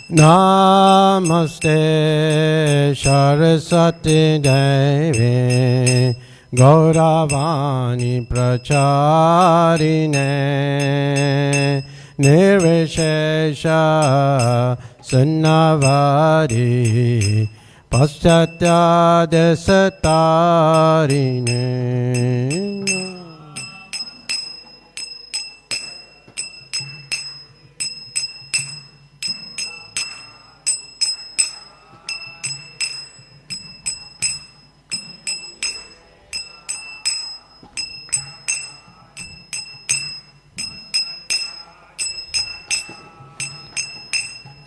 Namaste Saraswati Devi Gauravani Pracharine Nirvishesha Sunnavari Paschatya Desatarine.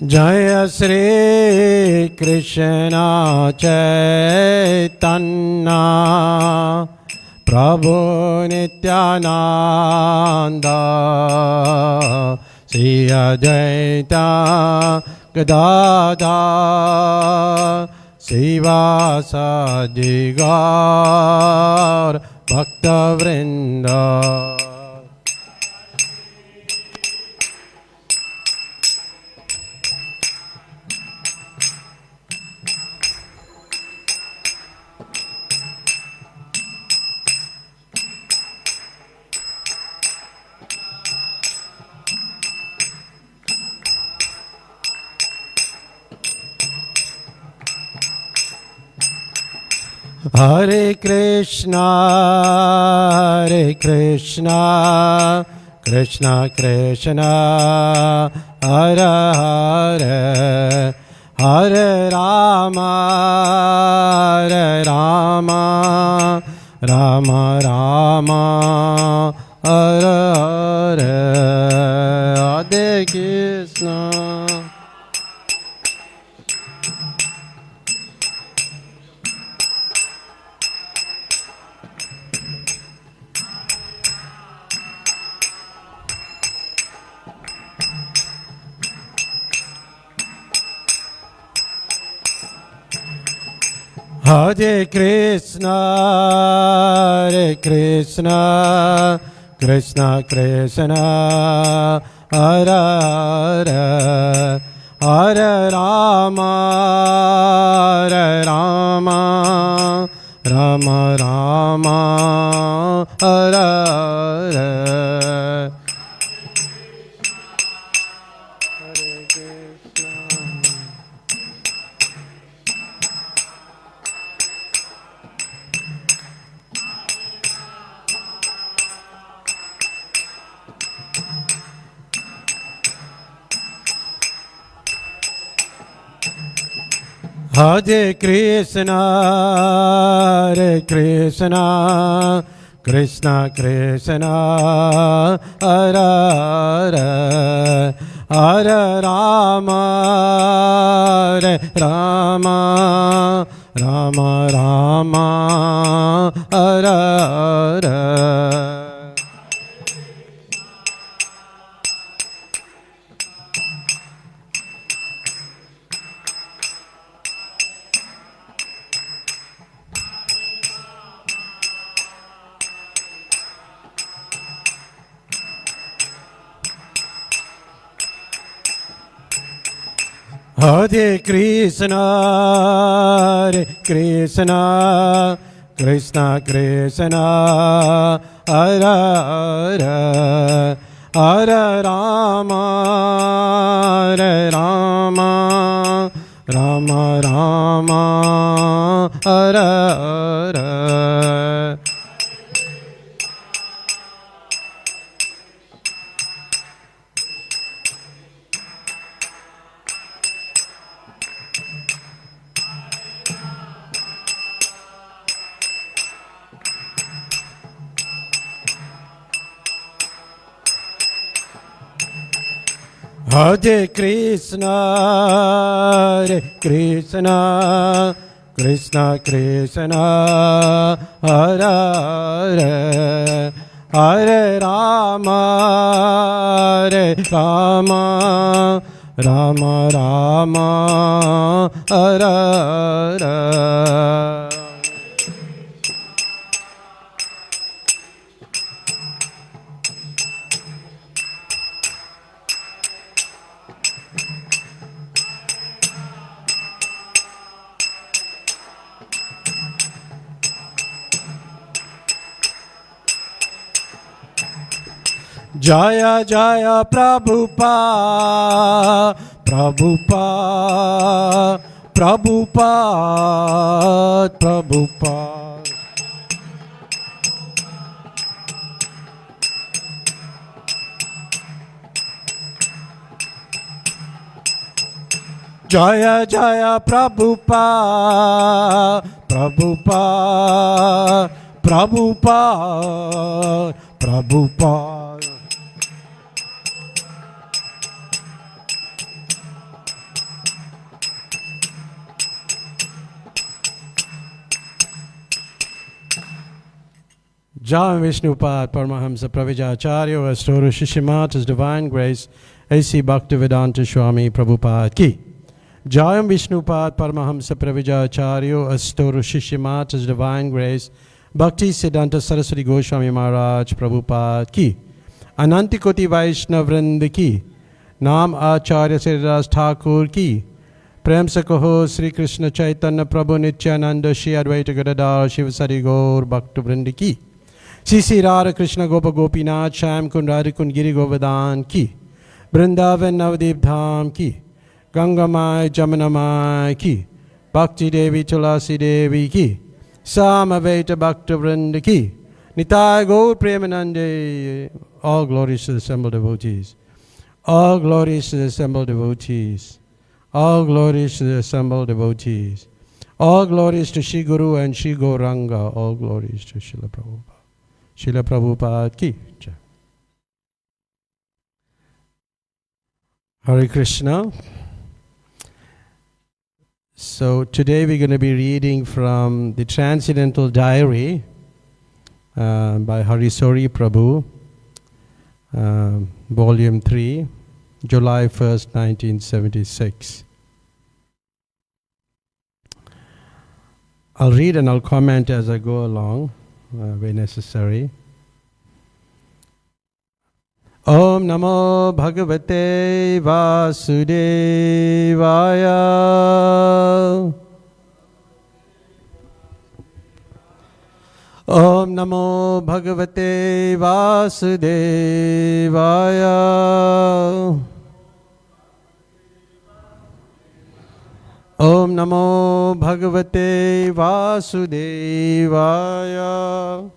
Jaya Shri Krishna Chaitanya Prabhu Nityananda Sri Advaita Gadadhar Srivasadi Gaur Bhakta Vrinda. Hare Krishna, Krishna Krishna, Hare Hare, Hare Rama, Rama Rama, Hare Hare, Hare Krishna. Hare Krishna, Krishna Krishna, Hare Hare, Hare Rama, Rama Rama, Hare Hare. Hare Krishna, Krishna Krishna, Hare Hare, Hare Rama, Rama Rama, Hare Hare. Hare Krishna, Krishna Krishna, Hare Hare, Hare Rama, Rama Rama, Hare Hare. Hare Krishna, Krishna Krishna, Hare Hare, Hare Rama, Rama Rama, Hare Hare. Jaya Jaya Prabhupada, Prabhupada, Prabhupada, Prabhupada. Jaya Jaya Prabhupada, Prabhupada, Prabhupada, Prabhupada. Jai Vishnupad Paramahamsa Pravijacharya Asturu Shishimat, His Divine Grace, A.C. Bhaktivedanta Swami Prabhupada Ki. Jai Vishnupad Paramahamsa Pravijacharya Asturu Shishimat, His Divine Grace, Bhakti Siddhanta Saraswati Goswami Maharaj Prabhupada Ki. Anantikoti Vaishnav Vrind Ki. Naam Acharya Sridas Thakur Ki. Prem se kaho Sri Krishna Chaitanya Prabhu Nityananda Shri Advaita Gadadhar Shivasari Gaur Bhakta Vrind Ki. Sisi Radha Krishna Gopa Gopinath Shyam Kund Radhikund Giri Govardhan Ki. Vrindavan Navadip Dham Ki. Ganga Mai Jamuna Mai Ki. Bhakti Devi Tulasi Devi Ki. Samaveta Bhakta Vrinda Ki. Nitai Gaur Premanande. All glories to the assembled devotees. All glories to the assembled devotees. All glories to the assembled devotees. All glories to Shri Guru and Shri Gauranga. All glories to Srila Prabhupada. Srila Prabhupada Ki Jai. Hare Krishna. So today we're going to be reading from the Transcendental Diary by Harisori Prabhu, Volume 3, July 1st, 1976. I'll read and I'll comment as I go along, where necessary. Om Namo Bhagavate Vasudevaya. Om Namo Bhagavate Vasudevaya. Om Namo Bhagavate Vasudevaya.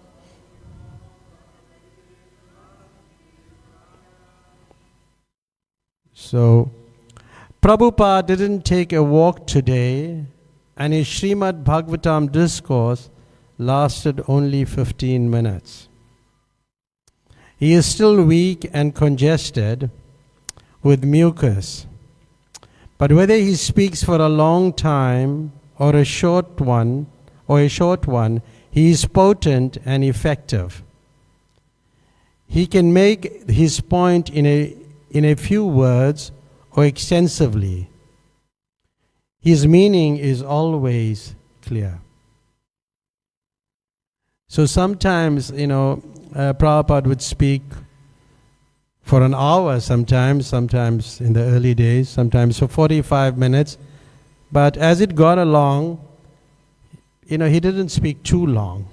So, Prabhupada didn't take a walk today, and his Srimad Bhagavatam discourse lasted only 15 minutes. He is still weak and congested with mucus. But whether he speaks for a long time or a short one, he is potent and effective. He can make his point in a few words or extensively. His meaning is always clear. So sometimes, Prabhupada would speak for an hour sometimes in the early days, sometimes for 45 minutes. But as it got along, he didn't speak too long.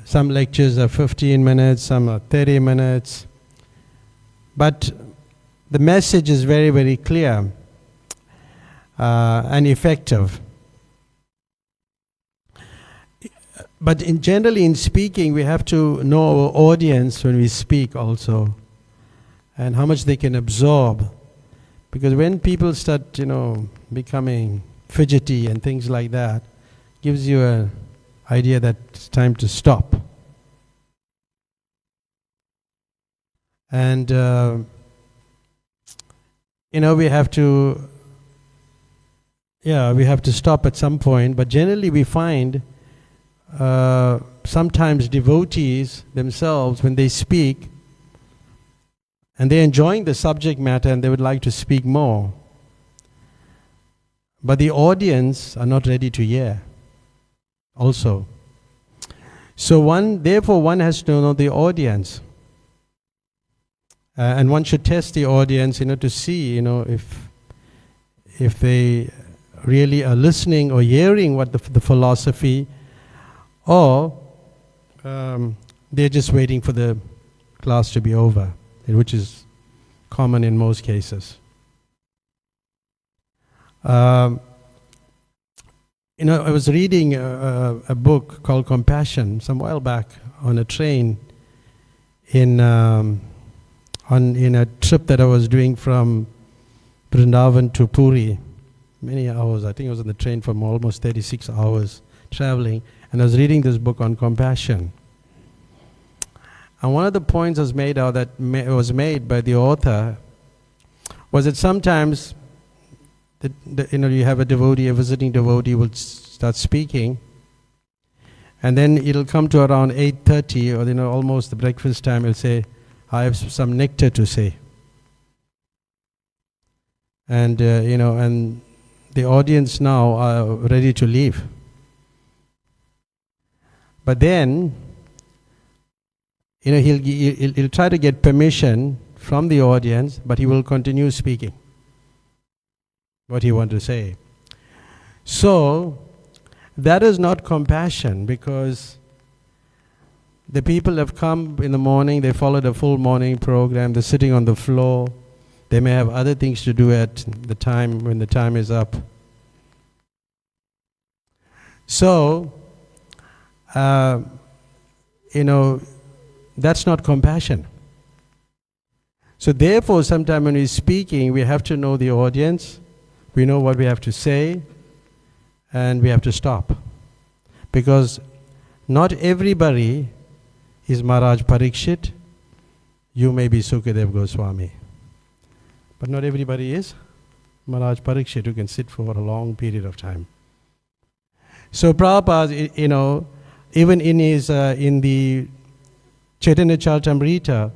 Some lectures are 15 minutes, some are 30 minutes. But the message is very, very clear and effective. But generally in speaking, we have to know our audience when we speak also, and how much they can absorb. Because when people start, becoming fidgety and things like that, gives you an idea that it's time to stop. And, we have to stop at some point. But generally we find sometimes devotees themselves, when they speak, and they're enjoying the subject matter and they would like to speak more, but the audience are not ready to hear also. So therefore one has to know the audience. And one should test the audience, to see, if they really are listening or hearing what the philosophy, or they're just waiting for the class to be over, which is common in most cases. I was reading a book called Compassion some while back on a train in a trip that I was doing from Vrindavan to Puri. Many hours. I think I was on the train for almost 36 hours traveling, and I was reading this book on compassion. And one of the points was made by the author was that sometimes you have a devotee, a visiting devotee will start speaking, and then it'll come to around 8:30 or almost the breakfast time. He'll say, "I have some nectar to say," and and the audience now are ready to leave. But then, he'll try to get permission from the audience, but he will continue speaking what he wants to say. So, that is not compassion, because the people have come in the morning, they followed a full morning program, they're sitting on the floor, they may have other things to do at the time when the time is up. So, that's not compassion. So therefore, sometimes when we're speaking, we have to know the audience, we know what we have to say, and we have to stop. Because not everybody is Maharaj Parikshit. You may be Sukadev Goswami. But not everybody is Maharaj Parikshit who can sit for a long period of time. So Prabhupada, even in the Chaitanya Charitamrita,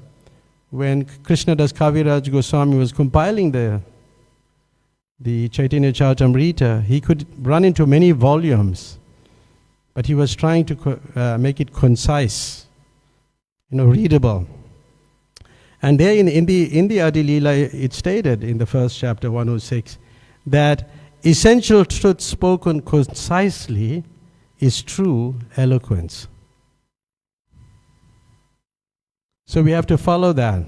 when Krishnadas Kaviraj Goswami was compiling the Chaitanya Charitamrita, he could run into many volumes, but he was trying to make it concise, readable. And there in the Adi Leela, it stated in the first chapter, 106, that essential truth spoken concisely is true eloquence. So we have to follow that.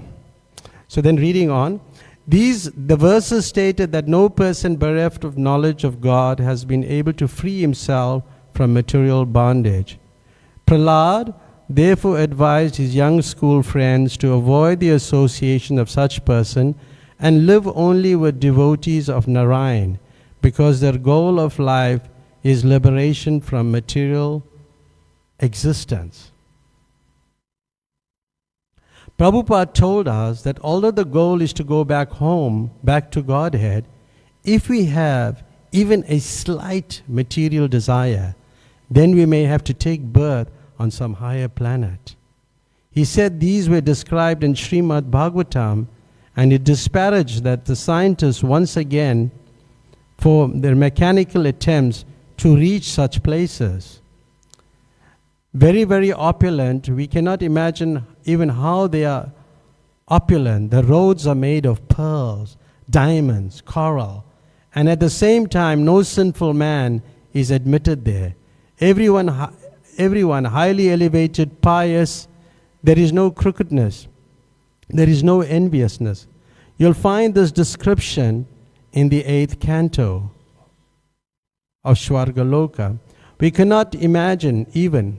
So then reading on, the verses stated that no person bereft of knowledge of God has been able to free himself from material bondage. Prahlad therefore advised his young school friends to avoid the association of such person and live only with devotees of Narayan, because their goal of life is liberation from material existence. Prabhupada told us that although the goal is to go back home, back to Godhead, if we have even a slight material desire, then we may have to take birth on some higher planet. He said these were described in Srimad Bhagavatam, and it disparaged that the scientists once again for their mechanical attempts to reach such places. Very, very opulent. We cannot imagine even how they are opulent. The roads are made of pearls, diamonds, coral. And at the same time, no sinful man is admitted there. Everyone highly elevated, pious. There is no crookedness. There is no enviousness. You'll find this description in the 8th canto of Shvargaloka. We cannot imagine even.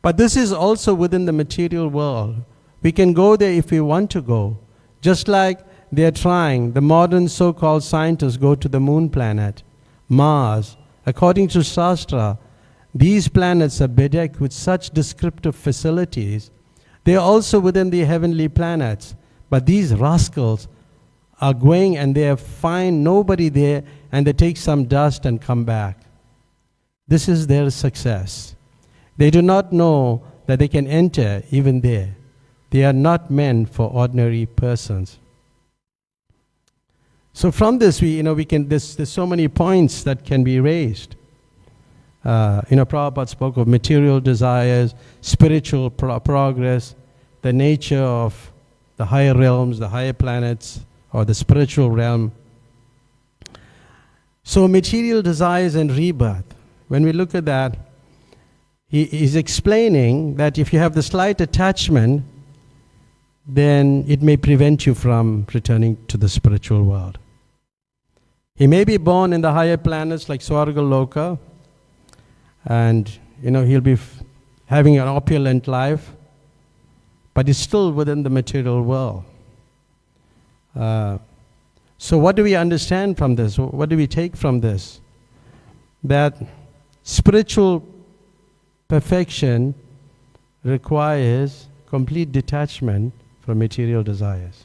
But this is also within the material world. We can go there if we want to go. Just like they are trying, the modern so-called scientists go to the moon planet, Mars. According to Shastra, these planets are bedecked with such descriptive facilities. They are also within the heavenly planets. But these rascals are going and they find nobody there, and they take some dust and come back. This is their success. They do not know that they can enter even there. They are not meant for ordinary persons. So from this, there's so many points that can be raised. Prabhupada spoke of material desires, spiritual progress, the nature of the higher realms, the higher planets, or the spiritual realm. So material desires and rebirth. When we look at that, he is explaining that if you have the slight attachment, then it may prevent you from returning to the spiritual world. He may be born in the higher planets like Swarga Loka, and he'll be having an opulent life, but he's still within the material world. So what do we understand from this? What do we take from this? That spiritual perfection requires complete detachment from material desires.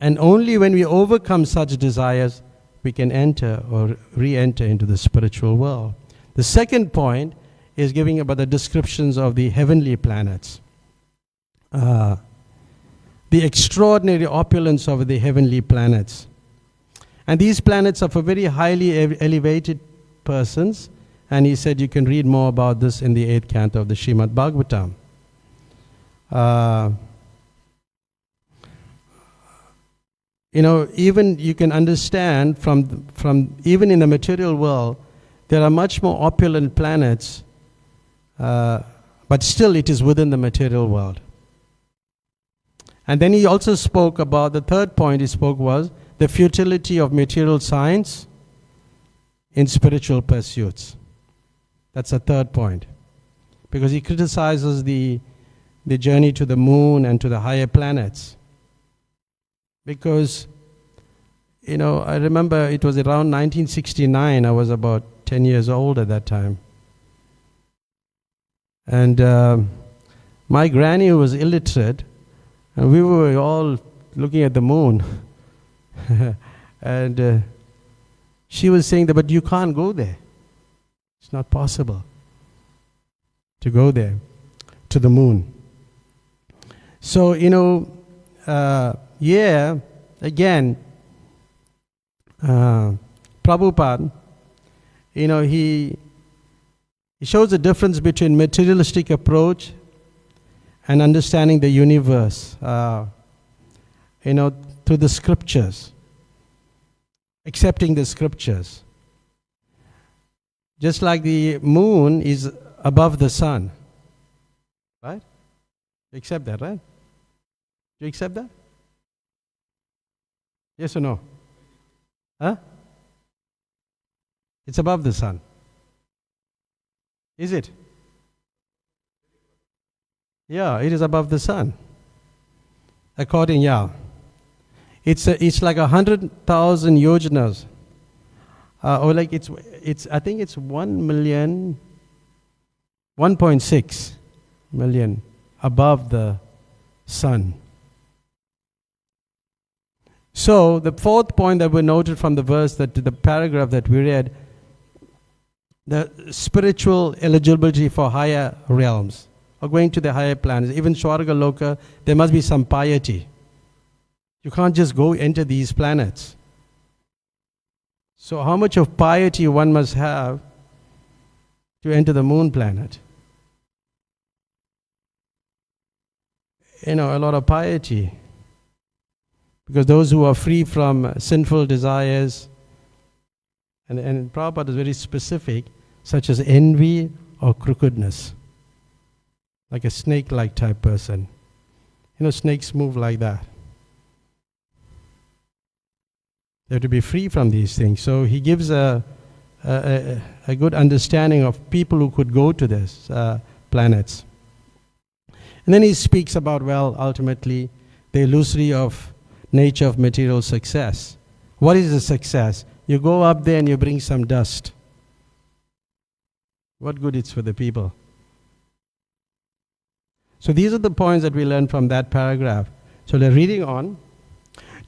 And only when we overcome such desires, we can enter or re-enter into the spiritual world. The second point is giving about the descriptions of the heavenly planets. The extraordinary opulence of the heavenly planets. And these planets are for very highly elevated persons. And he said you can read more about this in the 8th canto of the Srimad Bhagavatam. Even you can understand from even in the material world, there are much more opulent planets, but still it is within the material world. And then he also spoke about, the third point he spoke was the futility of material science in spiritual pursuits. That's a third point. Because he criticizes the journey to the moon and to the higher planets. Because, I remember it was around 1969, I was about 10 years old at that time. And my granny was illiterate, and we were all looking at the moon. And she was saying that, but you can't go there. It's not possible to go there, to the moon. So, again, Prabhupada, he shows the difference between materialistic approach and understanding the universe, through the scriptures, accepting the scriptures. Just like the moon is above the sun, right? You accept that, right? Do you accept that? Yes or no? Huh? It's above the sun. Is it? Yeah, it is above the sun. According, it's like 100,000 yojanas, or like it's I think it's 1.6 million above the sun. So the fourth point that we noted from the verse, that the paragraph that we read, the spiritual eligibility for higher realms, or going to the higher planets, even Swarga Loka, there must be some piety. You can't just go enter these planets. So how much of piety one must have to enter the moon planet? A lot of piety. Because those who are free from sinful desires, and Prabhupada is very specific, such as envy or crookedness, like a snake-like type person. Snakes move like that. They have to be free from these things. So he gives a good understanding of people who could go to these planets. And then he speaks about, ultimately, the illusory of nature of material success. What is the success? You go up there and you bring some dust. What good it's for the people? So these are the points that we learn from that paragraph. So they're reading on.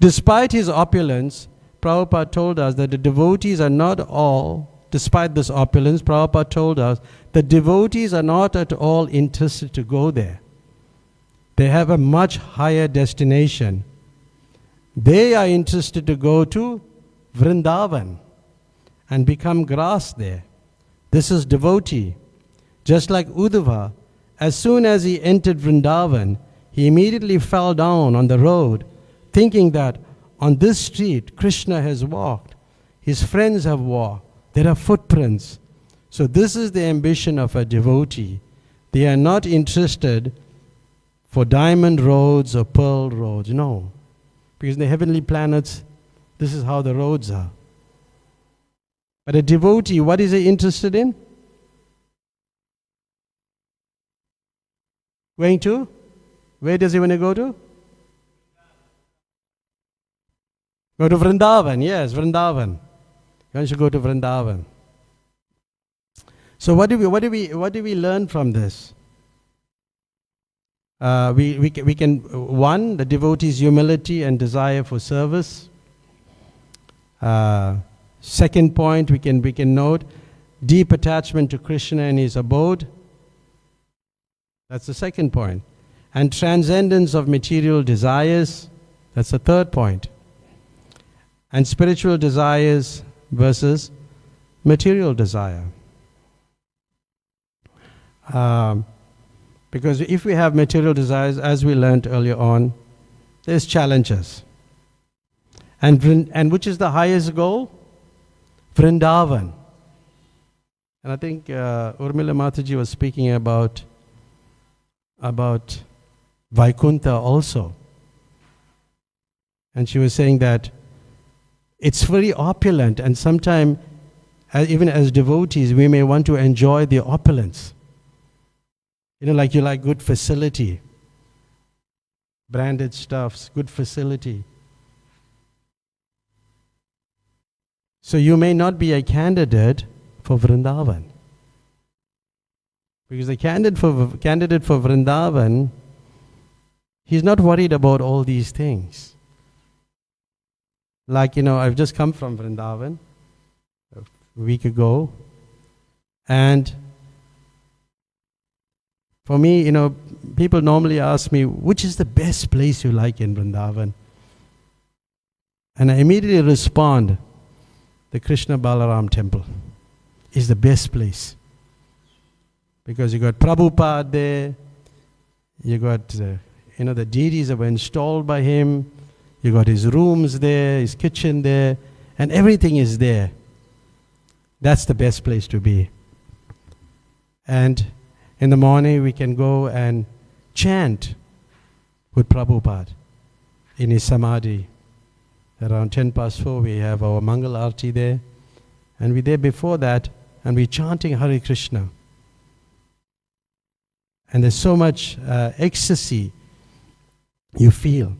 Despite his opulence, Prabhupada told us that the devotees are not all, despite this opulence, Prabhupada told us that devotees are not at all interested to go there. They have a much higher destination. They are interested to go to Vrindavan and become grass there. This is devotee. Just like Uddhava, as soon as he entered Vrindavan, he immediately fell down on the road, thinking that on this street Krishna has walked, his friends have walked, there are footprints. So this is the ambition of a devotee. They are not interested for diamond roads or pearl roads. No. Because in the heavenly planets, this is how the roads are. But a devotee, what is he interested in? Going to? Where does he want to go to? Go to Vrindavan. Yes, Vrindavan. He wants to go to Vrindavan. So what do we learn from this? We can one, the devotee's humility and desire for service. Second point, we can note deep attachment to Krishna and his abode. That's the second point. And transcendence of material desires. That's the third point. And spiritual desires versus material desire. Because if we have material desires, as we learned earlier on, there's challenges. And which is the highest goal? Vrindavan. And I think Urmila Mataji was speaking about Vaikuntha also. And she was saying that it's very opulent, and sometimes, even as devotees, we may want to enjoy the opulence. Like you like good facility, branded stuffs, good facility. So you may not be a candidate for Vrindavan. Because the candidate for Vrindavan, he's not worried about all these things. Like, I've just come from Vrindavan a week ago, and for me, people normally ask me, which is the best place you like in Vrindavan? And I immediately respond, the Krishna Balaram temple is the best place. Because you got Prabhupada there, you got, the deities that were installed by him, you got his rooms there, his kitchen there, and everything is there. That's the best place to be. And in the morning, we can go and chant with Prabhupada in his samadhi. Around 4:10, we have our Mangal Arti there. And we're there before that, and we're chanting Hare Krishna. And there's so much ecstasy you feel.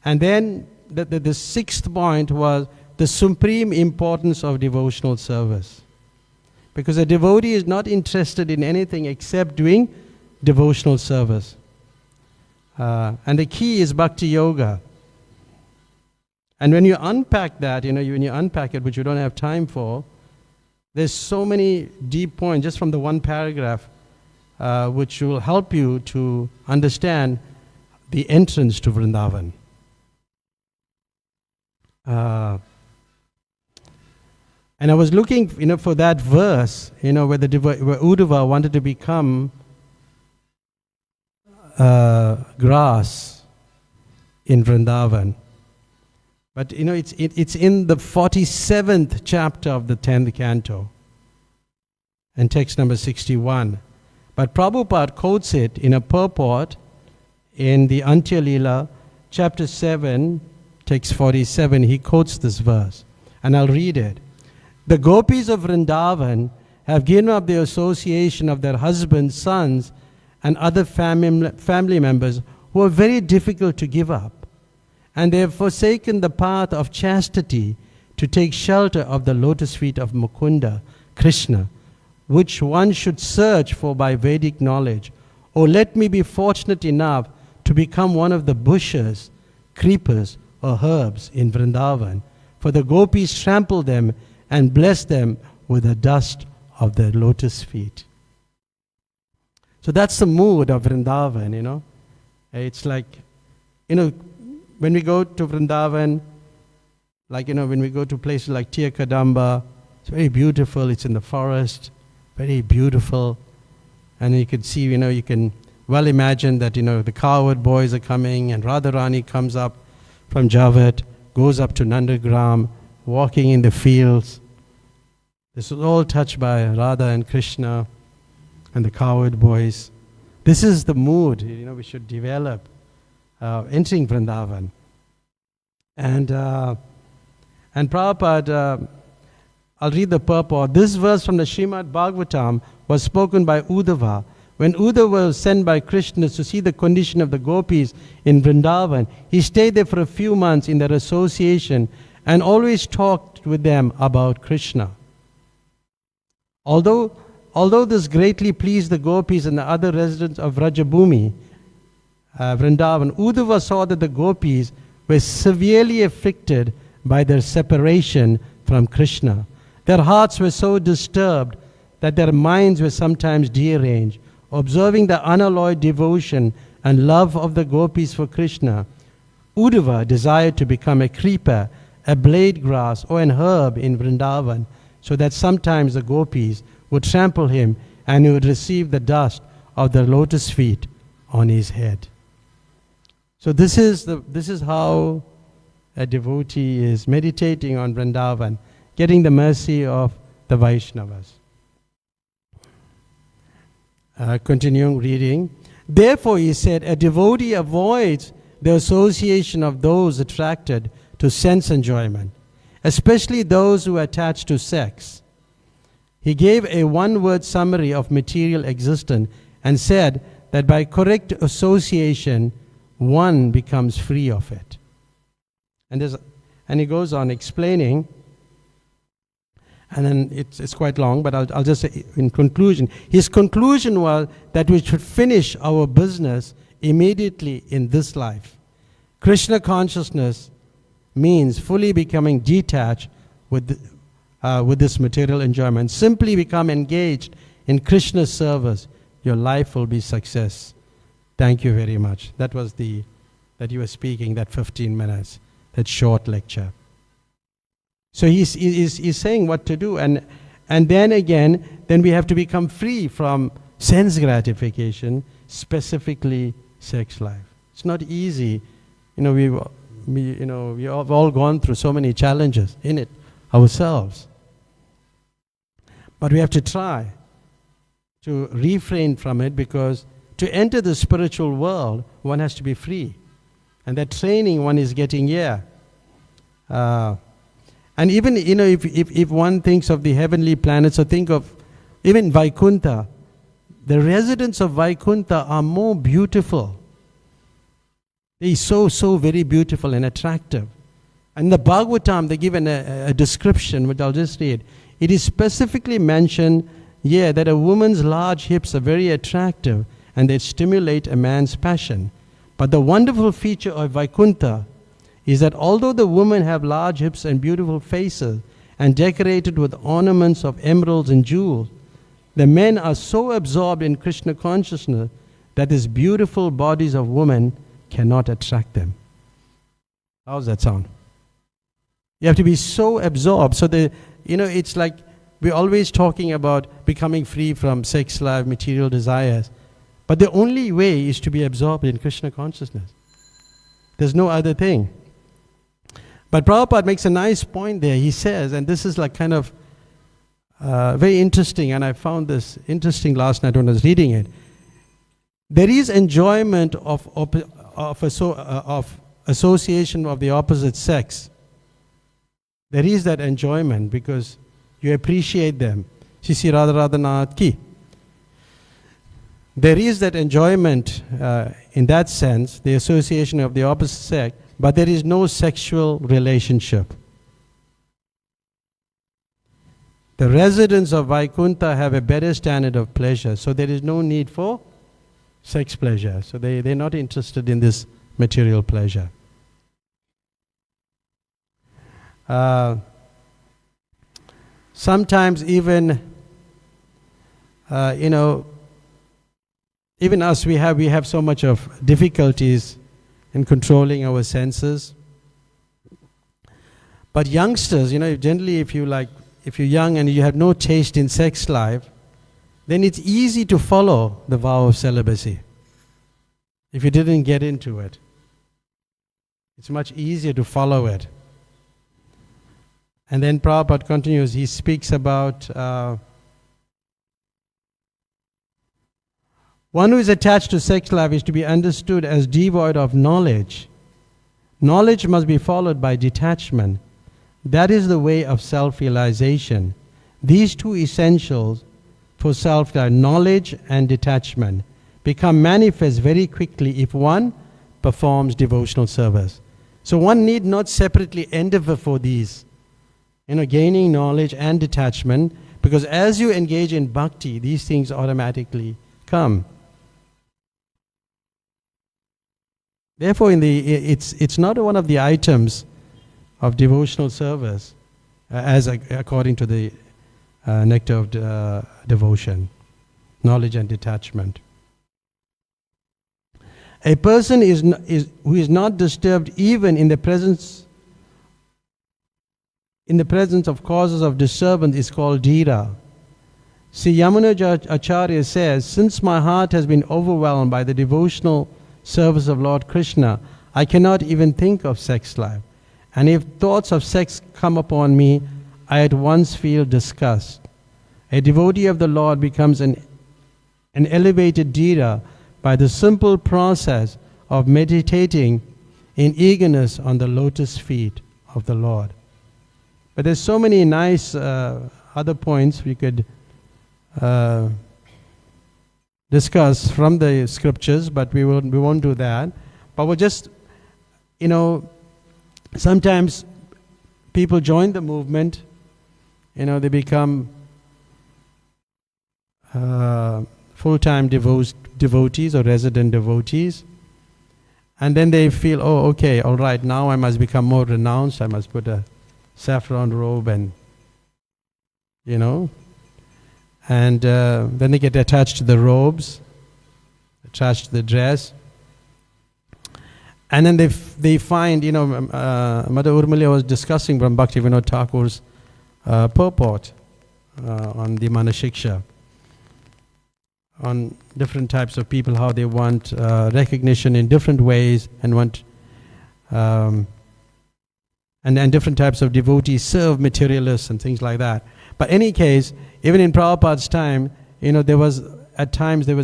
And then the sixth point was the supreme importance of devotional service. Because a devotee is not interested in anything except doing devotional service. And the key is bhakti yoga. And when you unpack that, when you unpack it, which you don't have time for, there's so many deep points just from the one paragraph, which will help you to understand the entrance to Vrindavan. And I was looking, for that verse, where where Uddhava wanted to become grass in Vrindavan. But it's in the 47th chapter of the 10th canto, and text number 61. But Prabhupada quotes it in a purport in the Antya Leela, chapter 7, text 47. He quotes this verse, and I'll read it. The gopis of Vrindavan have given up the association of their husbands, sons, and other family members who are very difficult to give up. And they have forsaken the path of chastity to take shelter of the lotus feet of Mukunda, Krishna, which one should search for by Vedic knowledge. Oh, let me be fortunate enough to become one of the bushes, creepers, or herbs in Vrindavan, for the gopis trample them and bless them with the dust of their lotus feet. So that's the mood of Vrindavan, It's like, when we go to Vrindavan, when we go to places like Tia Kadamba, it's very beautiful, it's in the forest, very beautiful. And you can see, you can well imagine that, the cowherd boys are coming, and Radharani comes up from Javat, goes up to Nandagram, walking in the fields. This was all touched by Radha and Krishna and the cowherd boys. this is the mood, we should develop entering Vrindavan. And Prabhupada, I'll read the purport. This verse from the Srimad Bhagavatam was spoken by Uddhava. When Uddhava was sent by Krishna to see the condition of the gopis in Vrindavan, he stayed there for a few months in their association and always talked with them about Krishna. Although this greatly pleased the gopis and the other residents of Vrajabhumi, Vrindavan, Uddhava saw that the gopis were severely afflicted by their separation from Krishna. Their hearts were so disturbed that their minds were sometimes deranged. Observing the unalloyed devotion and love of the gopis for Krishna, Uddhava desired to become a creeper, a blade grass, or an herb in Vrindavan, so that sometimes the gopis would trample him and he would receive the dust of their lotus feet on his head. So this is how a devotee is meditating on Vrindavan, getting the mercy of the Vaishnavas. Continuing reading. Therefore, he said, a devotee avoids the association of those attracted to sense enjoyment, especially those who are attached to sex. He gave a one-word summary of material existence and said that by correct association, one becomes free of it. And he goes on explaining, and then it's quite long, but I'll just say in conclusion. His conclusion was that we should finish our business immediately in this life. Krishna consciousness means fully becoming detached with this material enjoyment. Simply become engaged in Krishna's service. Your life will be success. Thank you very much. That was that you were speaking, that 15 minutes, that short lecture. So he's saying what to do, and then again, then we have to become free from sense gratification, specifically sex life. It's not easy. We have all gone through so many challenges in it ourselves. But we have to try to refrain from it, because to enter the spiritual world, one has to be free. And that training one is getting here. And even, if one thinks of the heavenly planets, or think of even Vaikuntha, the residents of Vaikuntha are more beautiful. They are so very beautiful and attractive. And the Bhagavatam, they give a description, which I'll just read. It is specifically mentioned here that a woman's large hips are very attractive and they stimulate a man's passion. But the wonderful feature of Vaikuntha is that although the women have large hips and beautiful faces and decorated with ornaments of emeralds and jewels, the men are so absorbed in Krishna consciousness that these beautiful bodies of women cannot attract them. How does that sound? You have to be so absorbed. So it's like we're always talking about becoming free from sex life, material desires. But the only way is to be absorbed in Krishna consciousness. There's no other thing. But Prabhupada makes a nice point there. He says, and this is like kind of very interesting, and I found this interesting last night when I was reading it. There is enjoyment of association of the opposite sex. There is that enjoyment because you appreciate them. Shri Radharanath ki. There is that enjoyment in that sense, the association of the opposite sex, but there is no sexual relationship. The residents of Vaikuntha have a better standard of pleasure, so there is no need for sex pleasure. So they're not interested in this material pleasure. Sometimes even, even us, we have so much of difficulties in controlling our senses. But youngsters, generally if you're young and you have no taste in sex life, then it's easy to follow the vow of celibacy. If you didn't get into it, it's much easier to follow it. And then Prabhupada continues, he speaks about One who is attached to sex life is to be understood as devoid of knowledge. Knowledge must be followed by detachment. That is the way of self-realization. These two essentials for self-life, knowledge and detachment, become manifest very quickly if one performs devotional service. So one need not separately endeavor for these, gaining knowledge and detachment, because as you engage in bhakti, these things automatically come. Therefore, it's not one of the items of devotional service, according to the nectar of devotion, knowledge and detachment. A person who is not disturbed even in the presence of causes of disturbance is called dhira. See, Yamuna Acharya says, since my heart has been overwhelmed by the devotional service of Lord Krishna, I cannot even think of sex life. And if thoughts of sex come upon me, I at once feel disgust. A devotee of the Lord becomes an elevated dhira by the simple process of meditating in eagerness on the lotus feet of the Lord. But there's so many nice other points we could discuss from the scriptures, but we won't do that. But we'll just, sometimes people join the movement, they become full-time devotees or resident devotees, and then they feel, oh, okay, all right, now I must become more renounced, I must put a saffron robe and, and then they get attached to the robes, attached to the dress, and then they find, Mother Urmila was discussing from Bhaktivinoda Thakur's purport on the Manashiksha, on different types of people, how they want recognition in different ways, and want and different types of devotees serve materialists and things like that. But any case, even in Prabhupada's time, there was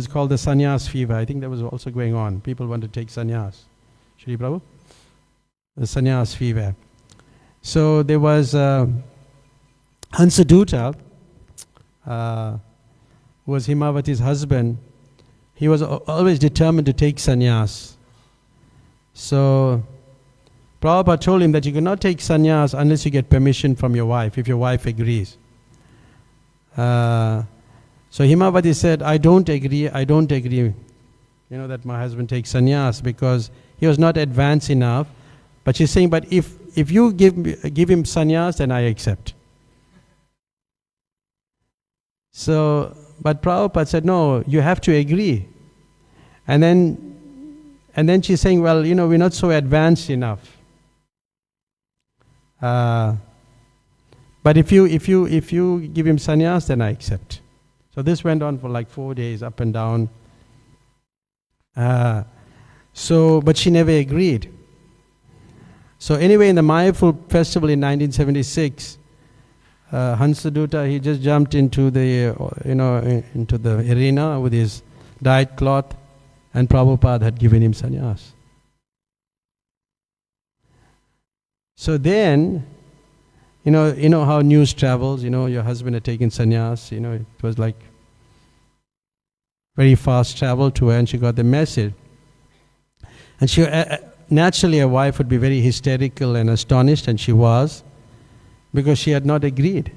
called the sannyas fever. I think that was also going on. People want to take sannyas. Shri Prabhu? The sannyas fever. So there was Hansadutta, who was Himavati's husband. He was always determined to take sannyas. So Prabhupada told him that you cannot take sannyas unless you get permission from your wife, if your wife agrees. So Himavati said, I don't agree, that my husband takes sannyas, because he was not advanced enough. But she's saying, but if you give him sannyas, then I accept. So, but Prabhupada said, no, you have to agree. And then she's saying, well, we're not so advanced enough. But if you give him sannyas, then I accept. So this went on for like 4 days, up and down. But she never agreed. So anyway, in the Mayapur festival in 1976, Hansadutta, he just jumped into the into the arena with his dyed cloth, and Prabhupada had given him sannyas. So then, you know how news travels. Your husband had taken sannyas. It was like very fast travel to her, and she got the message. And she naturally, a wife would be very hysterical and astonished, and she was, because she had not agreed,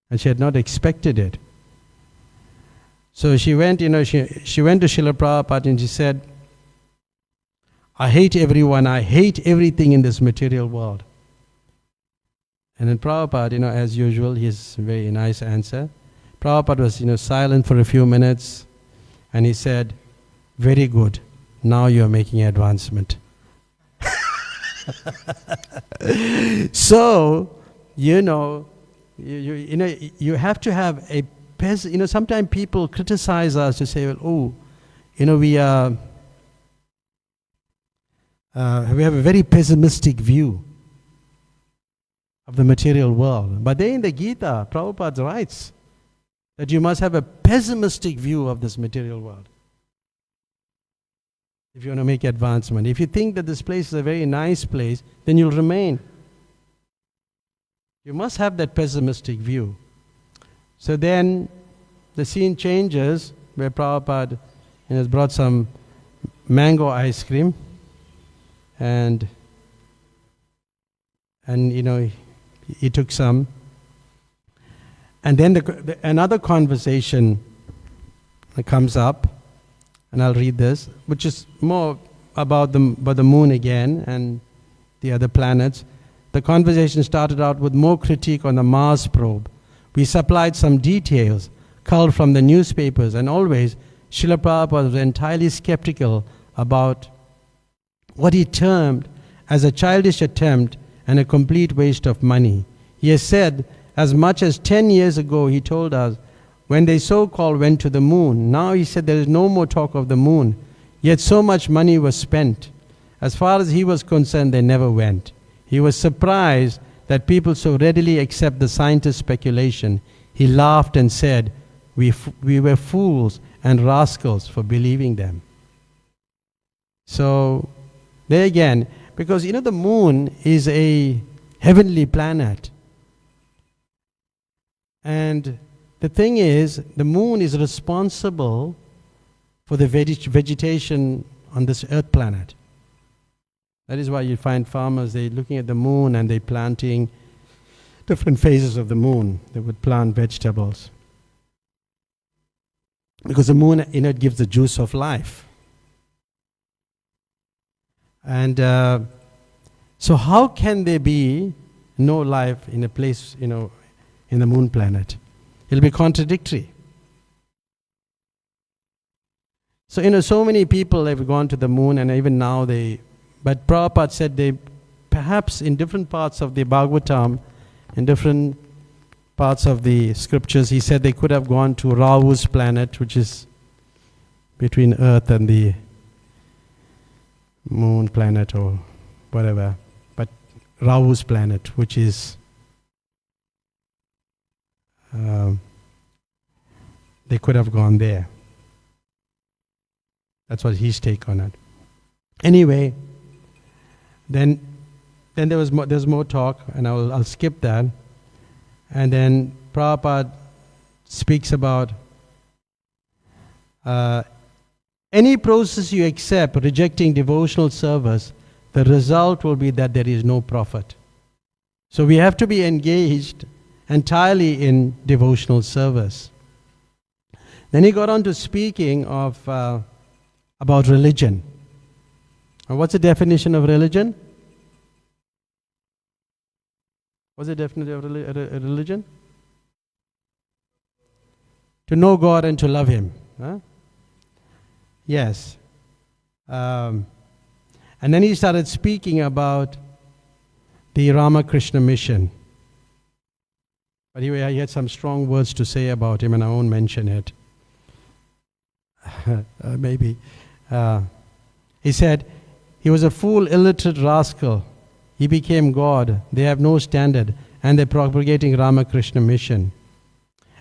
and she had not expected it. So she went, she went to Srila Prabhupada and she said, I hate everyone, I hate everything in this material world. And then Prabhupada, as usual, his very nice answer. Prabhupada was, silent for a few minutes, and he said, very good, now you are making advancement. So, you have to have a sometimes people criticize us to say, well, we have a very pessimistic view of the material world. But there in the Gita, Prabhupada writes, that you must have a pessimistic view of this material world if you want to make advancement. If you think that this place is a very nice place, then you'll remain. You must have that pessimistic view. So then the scene changes where Prabhupada has brought some mango ice cream and he took some. And then another conversation comes up, and I'll read this, which is more about the moon again and the other planets. The conversation started out with more critique on the Mars probe. We supplied some details culled from the newspapers, and always Srila Prabhupada was entirely skeptical about what he termed as a childish attempt and a complete waste of money. He has said as much as 10 years ago, he told us, when they so-called went to the moon. Now he said there is no more talk of the moon. Yet so much money was spent. As far as he was concerned, they never went. He was surprised that people so readily accept the scientist's speculation. He laughed and said, we were fools and rascals for believing them. So, there again, because the moon is a heavenly planet. And the thing is, the moon is responsible for the vegetation on this earth planet. That is why you find farmers, they're looking at the moon and they're planting different phases of the moon. They would plant vegetables. Because the moon, it gives the juice of life. And so how can there be no life in a place, in the moon planet? It'll be contradictory. So, so many people have gone to the moon, and even now but Prabhupada said they, perhaps in different parts of the Bhagavatam, in different parts of the scriptures, he said they could have gone to Rahu's planet, which is between Earth and the moon planet or whatever. But Rahu's planet, which is they could have gone there. That's what his take on it. Anyway, then there's more talk, and I'll skip that. And then Prabhupada speaks about any process you accept rejecting devotional service, the result will be that there is no profit. So we have to be engaged entirely in devotional service. Then he got on to speaking of about religion. And what's the definition of religion? What's the definition of religion? To know God and to love Him. Huh? Yes. And then he started speaking about the Ramakrishna mission. But he had some strong words to say about him, and I won't mention it. Maybe. He said, he was a fool, illiterate rascal. He became God. They have no standard, and they're propagating Ramakrishna mission.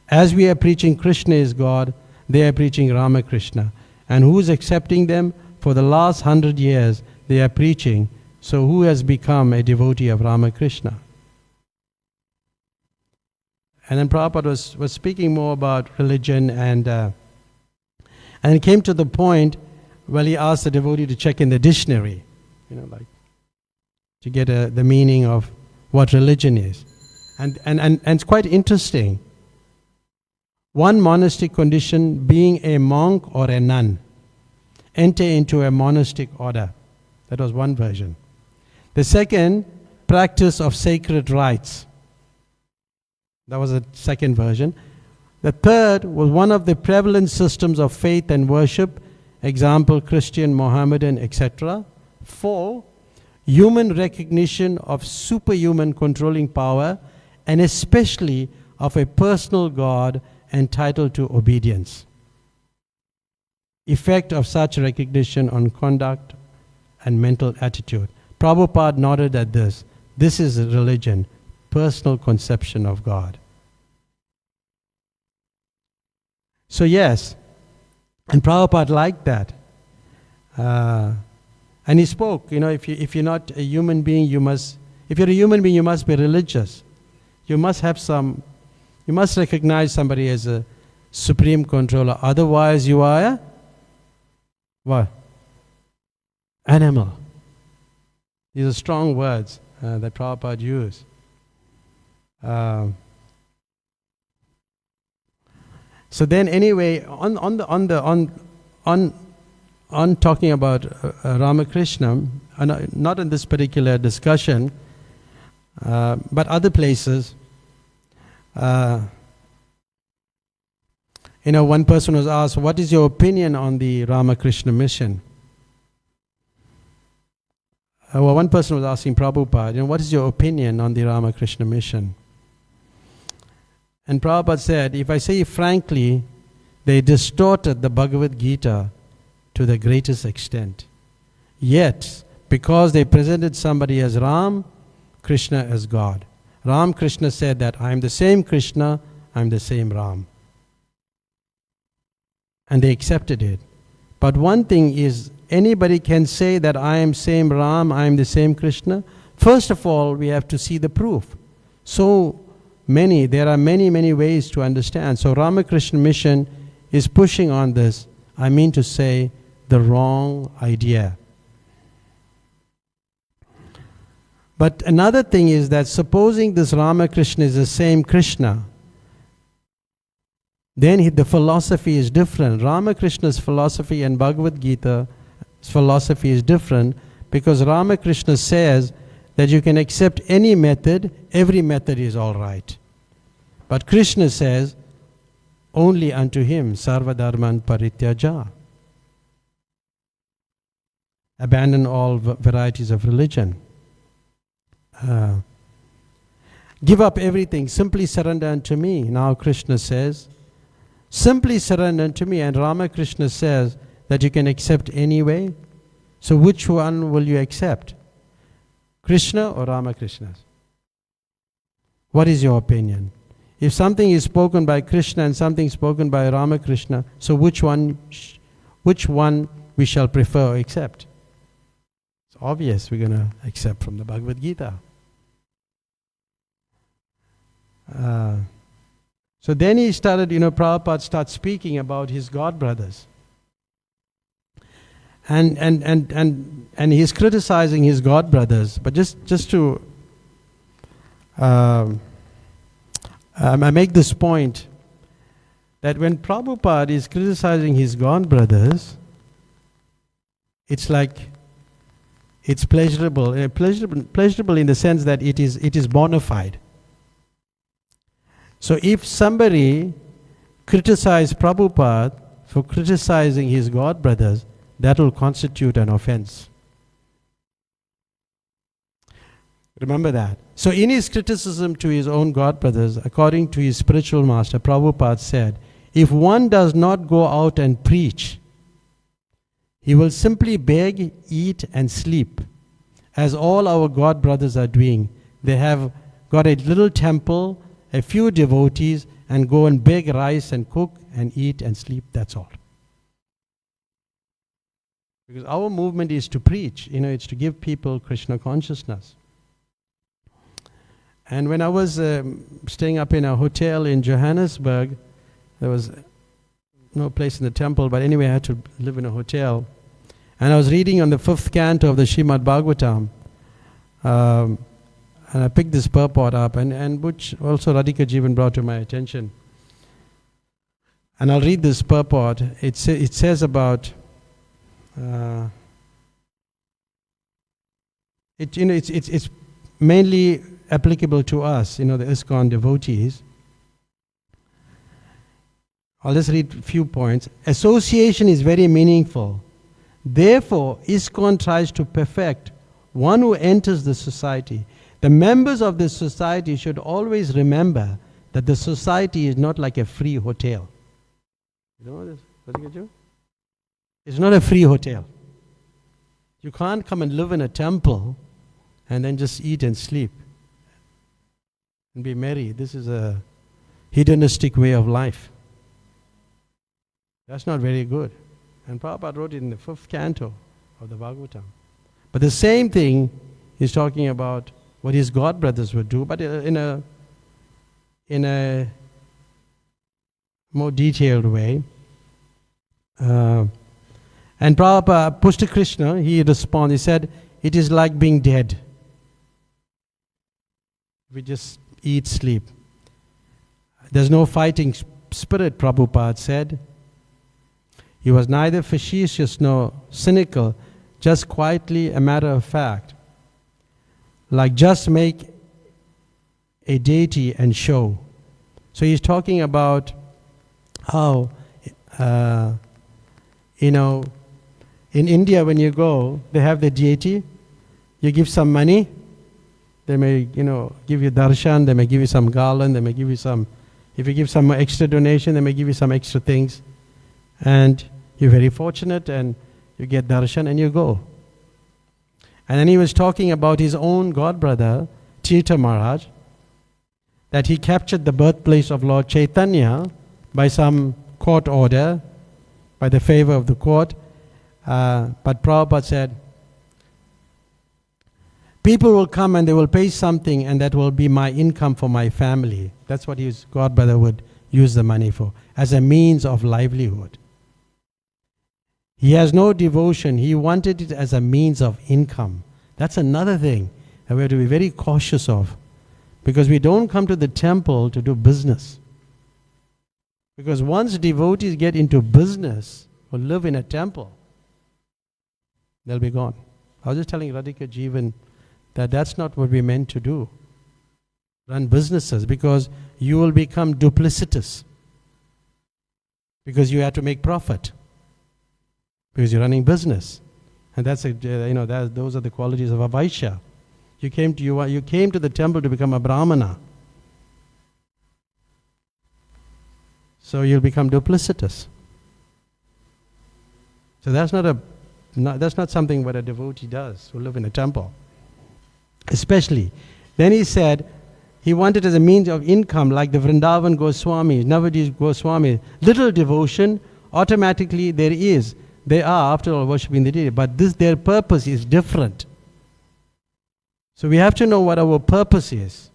As we are preaching Krishna is God, they are preaching Ramakrishna. And who's accepting them? For the last 100 years, they are preaching. So who has become a devotee of Ramakrishna? And then Prabhupada was speaking more about religion, and it came to the point where he asked the devotee to check in the dictionary, to get the meaning of what religion is. And it's quite interesting. One monastic condition, being a monk or a nun. Enter into a monastic order. That was one version. The second, practice of sacred rites. That was the second version. The third was one of the prevalent systems of faith and worship, example Christian, Mohammedan, etc. 4, human recognition of superhuman controlling power, and especially of a personal God entitled to obedience. Effect of such recognition on conduct and mental attitude. Prabhupada nodded at this. This is a religion, personal conception of God. So yes, and Prabhupada liked that. And he spoke, if you're not a human being, if you're a human being, you must be religious. You must recognize somebody as a supreme controller. Otherwise, you are a what? Animal. These are strong words that Prabhupada used. So then, anyway, on talking about Ramakrishna, not in this particular discussion, but other places. One person was asked, "What is your opinion on the Ramakrishna mission?" One person was asking Prabhupada, "What is your opinion on the Ramakrishna mission?" And Prabhupada said, "If I say frankly, they distorted the Bhagavad Gita to the greatest extent. Yet, because they presented somebody as Ram, Krishna as God. Ram Krishna said that I am the same Krishna, I am the same Ram. And they accepted it. But one thing is, anybody can say that I am same Ram, I am the same Krishna. First of all, we have to see the proof. There are many ways to understand. So Ramakrishna Mission is pushing on this, I mean to say, the wrong idea. But another thing is that supposing this Ramakrishna is the same Krishna, then the philosophy is different. Ramakrishna's philosophy and Bhagavad Gita's philosophy is different, because Ramakrishna says that you can accept any method, every method is all right. But Krishna says, only unto him, sarva dharman parityaja. Abandon all varieties of religion. Give up everything, simply surrender unto me. Now Krishna says, simply surrender unto me. And Ramakrishna says that you can accept any way. So which one will you accept? Krishna or Ramakrishna? What is your opinion? If something is spoken by Krishna and something spoken by Ramakrishna, so which one we shall prefer or accept? It's obvious we're going to accept from the Bhagavad Gita. So then he started, Prabhupada starts speaking about his god brothers. And he's criticizing his god brothers. But just to I make this point, that when Prabhupada is criticizing his god brothers, it's like, it's pleasurable in the sense that it is bona fide. So if somebody criticizes Prabhupada for criticizing his god brothers, that will constitute an offense. Remember that. So in his criticism to his own god brothers, according to his spiritual master, Prabhupada said, if one does not go out and preach, he will simply beg, eat and sleep, as all our god brothers are doing. They have got a little temple, a few devotees, and go and beg rice and cook and eat and sleep, that's all. Because our movement is to preach, it's to give people Krishna consciousness. And when I was staying up in a hotel in Johannesburg, there was no place in the temple, but anyway I had to live in a hotel. And I was reading on the 5th canto of the Srimad Bhagavatam, and I picked this purport up, and which also Radhika Jivan brought to my attention. And I'll read this purport. It says about, it's mainly applicable to us, the ISKCON devotees. I'll just read a few points. Association is very meaningful. Therefore, ISKCON tries to perfect one who enters the society. The members of this society should always remember that the society is not like a free hotel. You know this? It's not a free hotel. You can't come and live in a temple and then just eat and sleep and be merry. This is a hedonistic way of life. That's not very good. And Prabhupada wrote it in the 5th canto of the Bhagavatam. But the same thing he's talking about what his god brothers would do, but in a more detailed way. And Prabhupada, Pushta Krishna, he responded, he said, it is like being dead. We just eat, sleep. There's no fighting spirit, Prabhupada said. He was neither facetious nor cynical, just quietly a matter of fact. Like just make a deity and show. So he's talking about how, in India when you go, they have the deity, you give some money, they may, give you darshan, they may give you some garland, they may give you some, if you give some extra donation, they may give you some extra things. And you're very fortunate and you get darshan and you go. And then he was talking about his own godbrother, Tirtha Maharaj, that he captured the birthplace of Lord Chaitanya by some court order, by the favor of the court. But Prabhupada said, people will come and they will pay something and that will be my income for my family. That's what his godbrother would use the money for, as a means of livelihood. He has no devotion. He wanted it as a means of income. That's another thing that we have to be very cautious of. Because we don't come to the temple to do business. Because once devotees get into business or live in a temple, they'll be gone. I was just telling Radhika Jeevan that that's not what we're meant to do. Run businesses, because you will become duplicitous. Because you have to make profit. Because you're running business. And that's those are the qualities of a Vaishya. You came to the temple to become a Brahmana. So you'll become duplicitous. So that's not something what a devotee does who live in a temple. Especially. Then he said he wanted as a means of income, like the Vrindavan Goswami, Navadip Goswami. Little devotion, automatically they are after all worshipping the deity, but their purpose is different. So we have to know what our purpose is.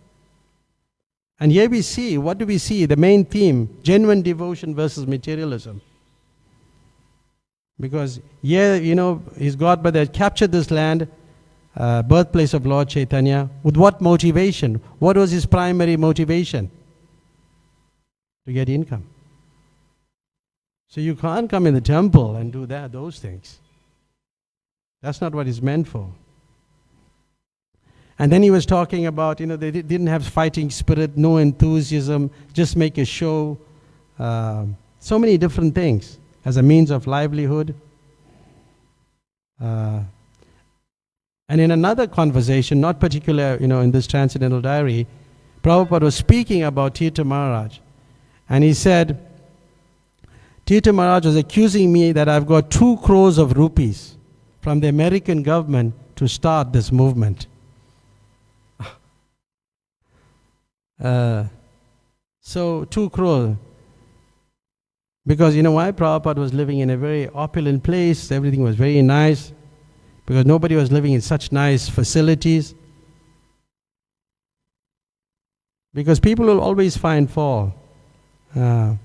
And here we see, what do we see? The main theme, genuine devotion versus materialism. Because here, his godbrother had captured this land, birthplace of Lord Chaitanya, with what motivation? What was his primary motivation? To get income. So you can't come in the temple and do those things. That's not what it's meant for. And then he was talking about, they didn't have fighting spirit, no enthusiasm, just make a show. So many different things as a means of livelihood. And in another conversation, not particular, in this Transcendental Diary, Prabhupada was speaking about Tirtha Maharaj. And he said, Tirtha Maharaj was accusing me that I've got 2 crores of rupees from the American government to start this movement. So 2 crores. Because why? Prabhupada was living in a very opulent place. Everything was very nice. Because nobody was living in such nice facilities. Because people will always find fault. But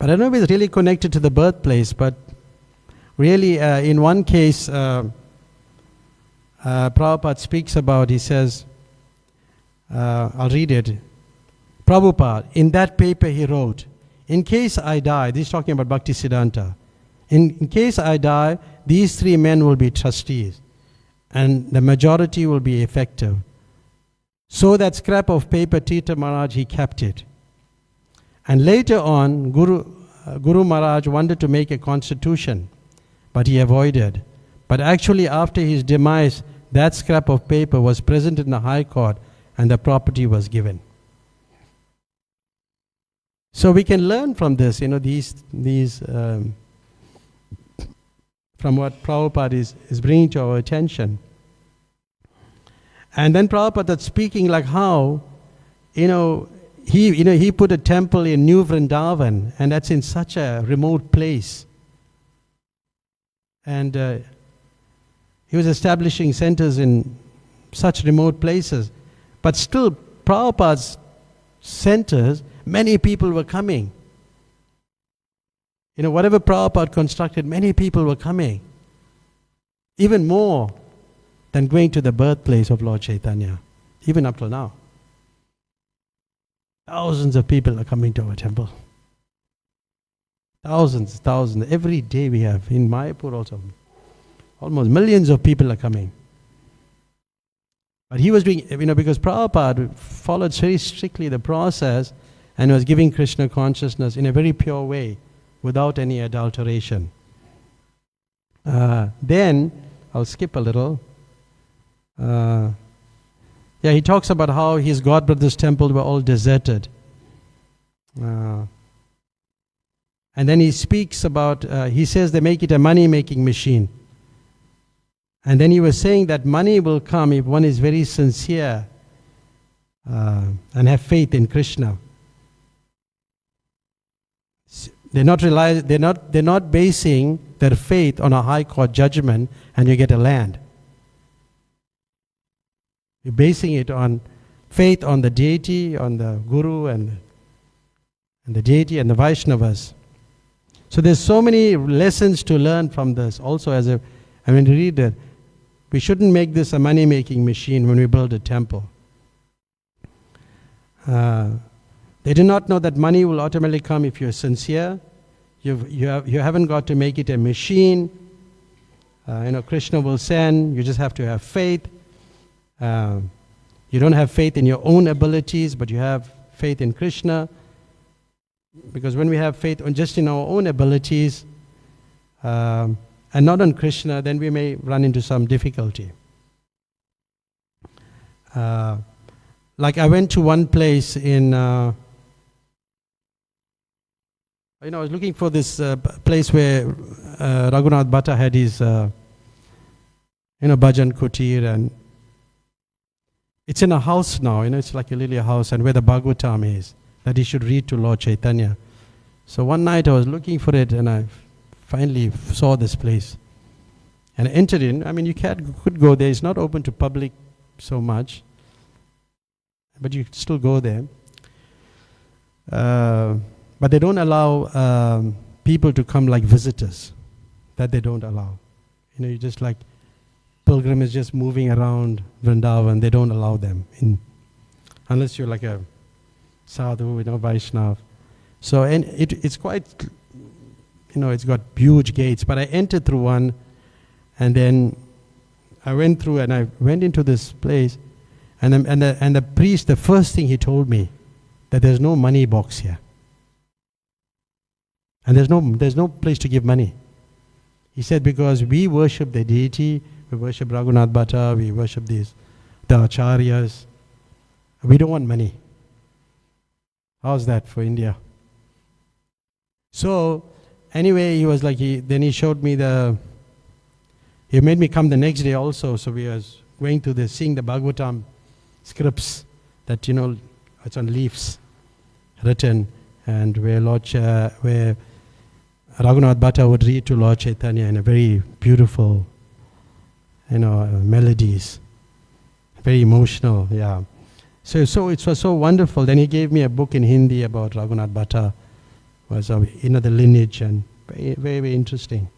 I don't know if it's really connected to the birthplace, but really in one case, Prabhupada speaks about, he says, I'll read it. Prabhupada, in that paper he wrote, in case I die, this is talking about Bhaktisiddhanta, in case I die, these 3 men will be trustees, and the majority will be effective. So that scrap of paper, Tirtha Maharaj, he kept it. And later on, Guru Maharaj wanted to make a constitution, but he avoided. But actually, after his demise, that scrap of paper was present in the High Court, and the property was given. So we can learn from this, these from what Prabhupada is bringing to our attention. And then Prabhupada is speaking like how, he put a temple in New Vrindavan, and that's in such a remote place. And he was establishing centers in such remote places. But still, Prabhupada's centers, many people were coming. Whatever Prabhupada constructed, many people were coming. Even more than going to the birthplace of Lord Chaitanya, even up till now. Thousands of people are coming to our temple. Thousands. Every day we have, in Mayapur also, almost millions of people are coming. But he was doing, because Prabhupada followed very strictly the process and was giving Krishna consciousness in a very pure way, without any adulteration. Then, I'll skip a little. He talks about how his godbrother's temple were all deserted. And then he speaks about, he says they make it a money-making machine. And then he was saying that money will come if one is very sincere and have faith in Krishna. They're not basing their faith on a high court judgment and you get a land. You're basing it on faith on the deity, on the guru and the deity and the Vaishnavas. So there's so many lessons to learn from this. Also, when you read it, we shouldn't make this a money-making machine when we build a temple. They do not know that money will ultimately come if you're sincere. You haven't got to make it a machine. Krishna will send. You just have to have faith. You don't have faith in your own abilities, but you have faith in Krishna. Because when we have faith just in our own abilities and not on Krishna, then we may run into some difficulty. Like I went to one place in, I was looking for this place where Raghunath Bhatta had his, bhajan kutir, and it's in a house now, it's like a little house, and where the Bhagavatam is, that he should read to Lord Chaitanya. So one night I was looking for it, and I finally saw this place. And I entered in. You could go there. It's not open to public so much, but you still go there. But they don't allow people to come like visitors. That they don't allow. You just like pilgrims just moving around Vrindavan. They don't allow them in, unless you're like a sadhu, Vaishnav. So and it's quite, it's got huge gates. But I entered through one, and then I went through and I went into this place, and the priest, the first thing he told me, that there's no money box here. And there's no place to give money. He said, because we worship the deity, we worship Raghunath Bhatta, we worship the acharyas. We don't want money. How's that for India? So, anyway, he was like, then he showed me he made me come the next day also. So we was going to seeing the Bhagavatam scripts that, it's on leaves written, and where where Raghunath Bhatta would read to Lord Chaitanya in a very beautiful, melodies, very emotional, yeah. So it was so wonderful. Then he gave me a book in Hindi about Raghunath Bhatta, was the lineage, and very, very, very interesting.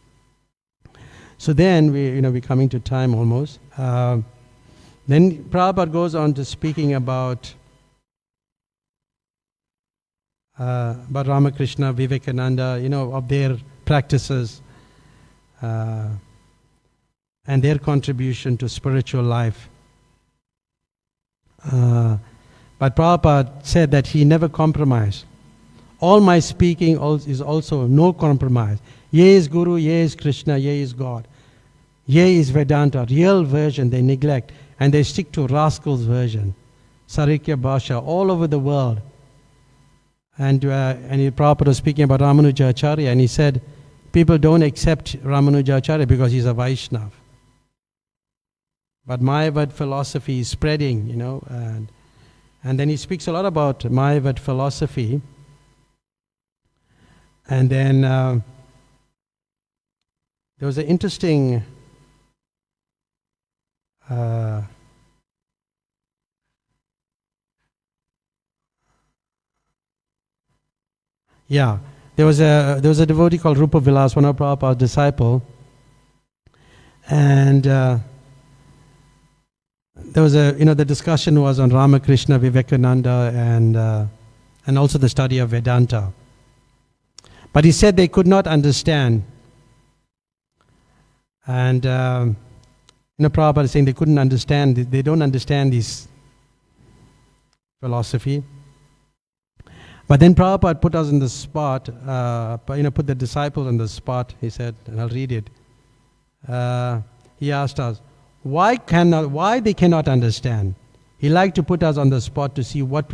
So then we're coming to time almost. Then Prabhupada goes on to speaking about Ramakrishna, Vivekananda, of their practices and their contribution to spiritual life. But Prabhupada said that he never compromised. All my speaking is also no compromise. Ye is Guru, ye is Krishna, ye is God. Ye is Vedanta, real version they neglect, and they stick to rascals' version. Sarikya Bhasha, all over the world. And Prabhupada was speaking about Ramanujacharya, and he said, people don't accept Ramanujacharya because he's a Vaishnav. But Mayavad philosophy is spreading, and And then he speaks a lot about Mayavad philosophy. And then there was an interesting there was a devotee called Rupa Vilas, one of Prabhupada's disciple, and there was the discussion was on Ramakrishna, Vivekananda, and also the study of Vedanta. But he said they could not understand, and Prabhupada is saying they couldn't understand. They don't understand this philosophy. But then Prabhupada put us in the spot, put the disciples on the spot, he said, and I'll read it. He asked us, why they cannot understand? He liked to put us on the spot to see what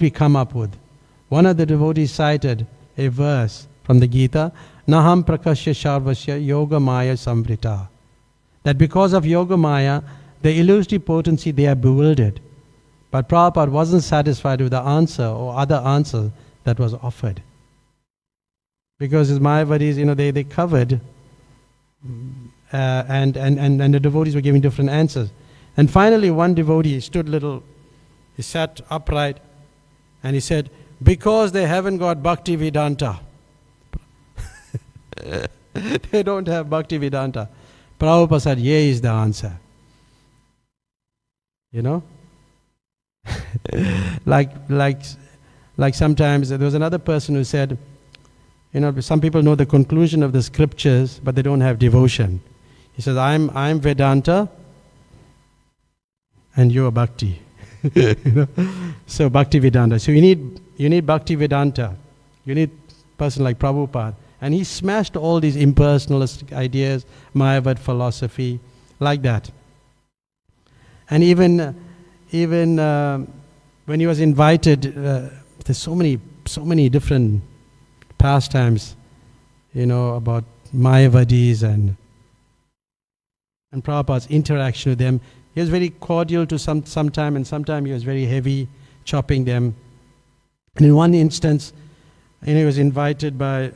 we come up with. One of the devotees cited a verse from the Gita, Naham prakashya sharvasya yoga maya samvrita. That because of yoga maya, the illusory potency, they are bewildered. But Prabhupada wasn't satisfied with the answer or other answer that was offered. Because his Mayavadis, they covered, and the devotees were giving different answers. And finally, one devotee he sat upright, and he said, because they haven't got Bhakti Vedanta. They don't have Bhakti Vedanta. Prabhupada said, here is the answer. Like sometimes there was another person who said, some people know the conclusion of the scriptures, but they don't have devotion. He says, I'm Vedanta, and you're Bhakti. So Bhakti Vedanta. So you need Bhakti Vedanta. You need a person like Prabhupada. And he smashed all these impersonalistic ideas, Mayavad philosophy, like that. And even when he was invited, there's so many different pastimes, about Mayavadis and Prabhupada's interaction with them. He was very cordial to sometime, and sometime he was very heavy, chopping them. And in one instance, he was invited by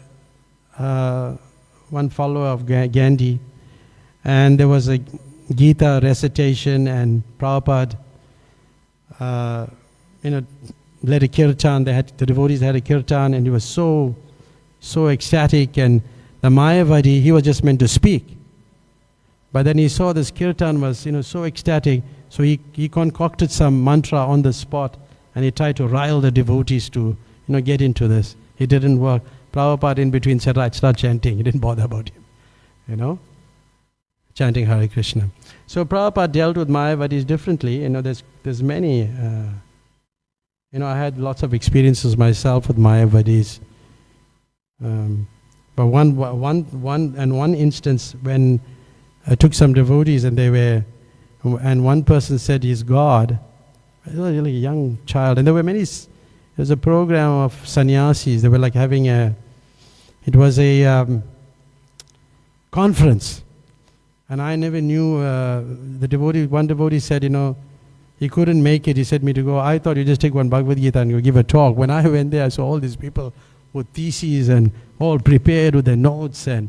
one follower of Gandhi, and there was a Gita recitation, and Prabhupada led a kirtan. The devotees had a kirtan, and he was so ecstatic. And the Mayavadi, he was just meant to speak, but then he saw this kirtan was so ecstatic, so he concocted some mantra on the spot, and he tried to rile the devotees to get into this. It didn't work. Prabhupada in between said, right, start chanting. He didn't bother about him, chanting Hare Krishna. So Prabhupada dealt with Mayavadis differently. There's many. I had lots of experiences myself with Mayavadis. But one instance when I took some devotees and one person said he's God. He was really a young child, and there was a program of sannyasis. They were like having it was a conference. And I never knew, one devotee said, he couldn't make it. He said me to go. I thought you just take one Bhagavad Gita and you give a talk. When I went there, I saw all these people with theses and all prepared with their notes. And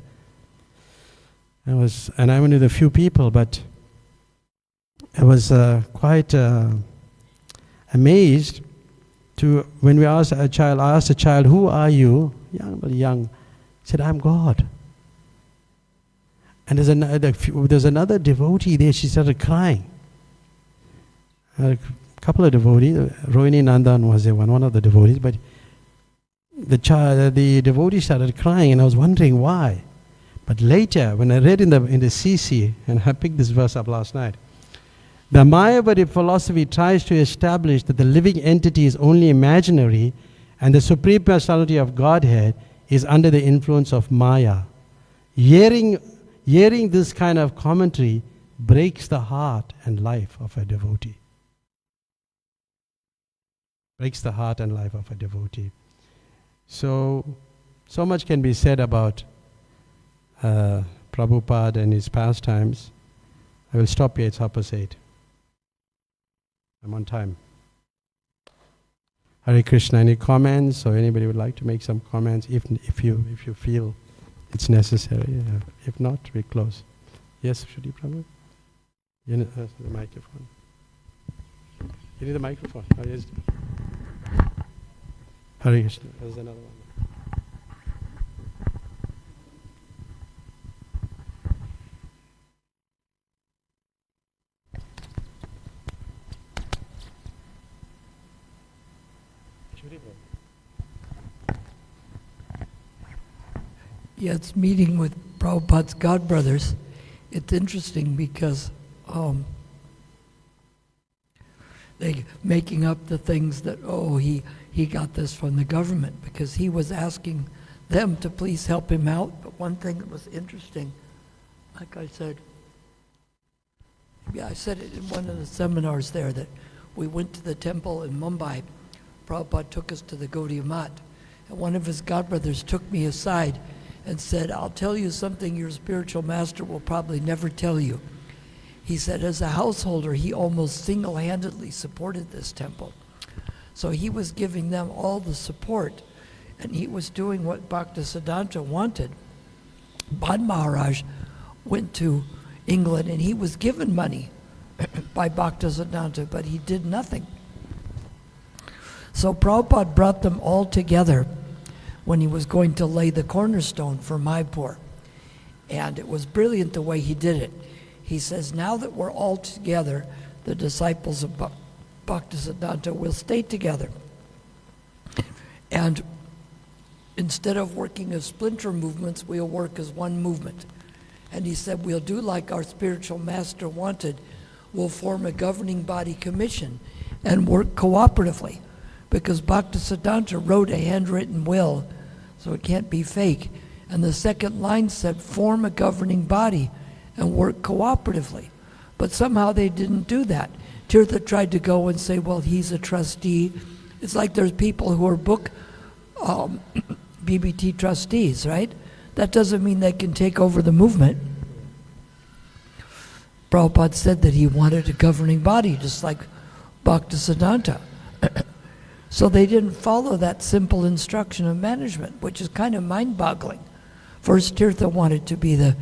I went with a few people, but I was quite amazed when we asked a child, who are you? Young. He said, I'm God. And there's another devotee there. She started crying. A couple of devotees, Rohini Nandan was there, one of the devotees, but the devotee started crying, and I was wondering why. But later, when I read in the CC, and I picked this verse up last night, the Mayavadi philosophy tries to establish that the living entity is only imaginary, and the Supreme Personality of Godhead is under the influence of Maya. Hearing this kind of commentary breaks the heart and life of a devotee. Breaks the heart and life of a devotee. So much can be said about Prabhupada and his pastimes. I will stop here, it's 8:30. I'm on time. Hare Krishna. Any comments, or anybody would like to make some comments if you feel it's necessary? If not, we close. Yes, Shruti Prabhu? You need the microphone. You need the microphone. Oh, yes. Hare Krishna. There's another one. Yes, meeting with Prabhupada's godbrothers, it's interesting because they making up the things that, he got this from the government, because he was asking them to please help him out. But one thing that was interesting, like I said it in one of the seminars there, that we went to the temple in Mumbai. Prabhupada took us to the Gaudiya Math, and one of his godbrothers took me aside and said, "I'll tell you something your spiritual master will probably never tell you." He said, as a householder, he almost single-handedly supported this temple. So he was giving them all the support, and he was doing what Bhaktisiddhanta wanted. Bhatt Maharaj went to England, and he was given money by Bhaktisiddhanta, but he did nothing. So Prabhupada brought them all together when he was going to lay the cornerstone for Mayapur. And it was brilliant the way he did it. He says, now that we're all together, the disciples of Bhaktisiddhanta will stay together. And instead of working as splinter movements, we'll work as one movement. And he said, we'll do like our spiritual master wanted. We'll form a governing body commission and work cooperatively. Because Bhaktisiddhanta wrote a handwritten will, so it can't be fake. And the second line said, form a governing body and work cooperatively. But somehow they didn't do that. Tirtha tried to go and say, well, he's a trustee. It's like there's people who are book BBT trustees, right? That doesn't mean they can take over the movement. Prabhupada said that he wanted a governing body, just like Bhaktisiddhanta. So they didn't follow that simple instruction of management, which is kind of mind-boggling. First, Tirtha wanted to be the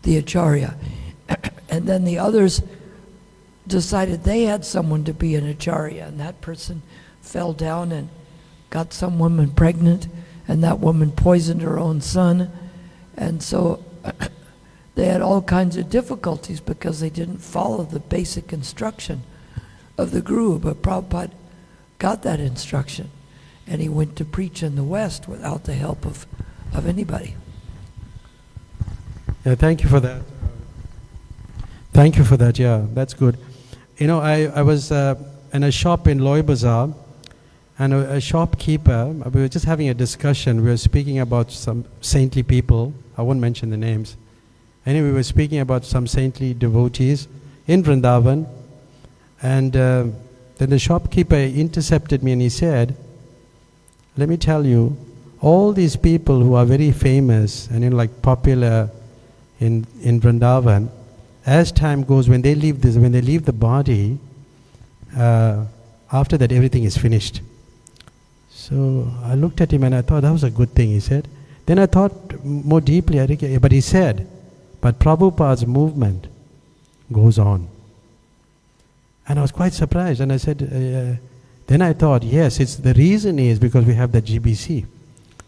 acharya, and then the others decided they had someone to be an acharya, and that person fell down and got some woman pregnant, and that woman poisoned her own son, and so they had all kinds of difficulties because they didn't follow the basic instruction of the Guru. But Prabhupada got that instruction, and he went to preach in the West without the help of anybody. Yeah, thank you for that. Thank you for that. Yeah, that's good. You know, I was in a shop in Loy Bazaar, and a shopkeeper, we were just having a discussion. We were speaking about some saintly people. I won't mention the names. Anyway, we were speaking about some saintly devotees in Vrindavan, and then the shopkeeper intercepted me and he said, let me tell you, all these people who are very famous and like popular in Vrindavan, as time goes, when they leave the body, after that everything is finished. So I looked at him and I thought that was a good thing, he said. Then I thought more deeply, but he said, but Prabhupada's movement goes on. And I was quite surprised, and I said, then I thought, yes, the reason is because we have the GBC.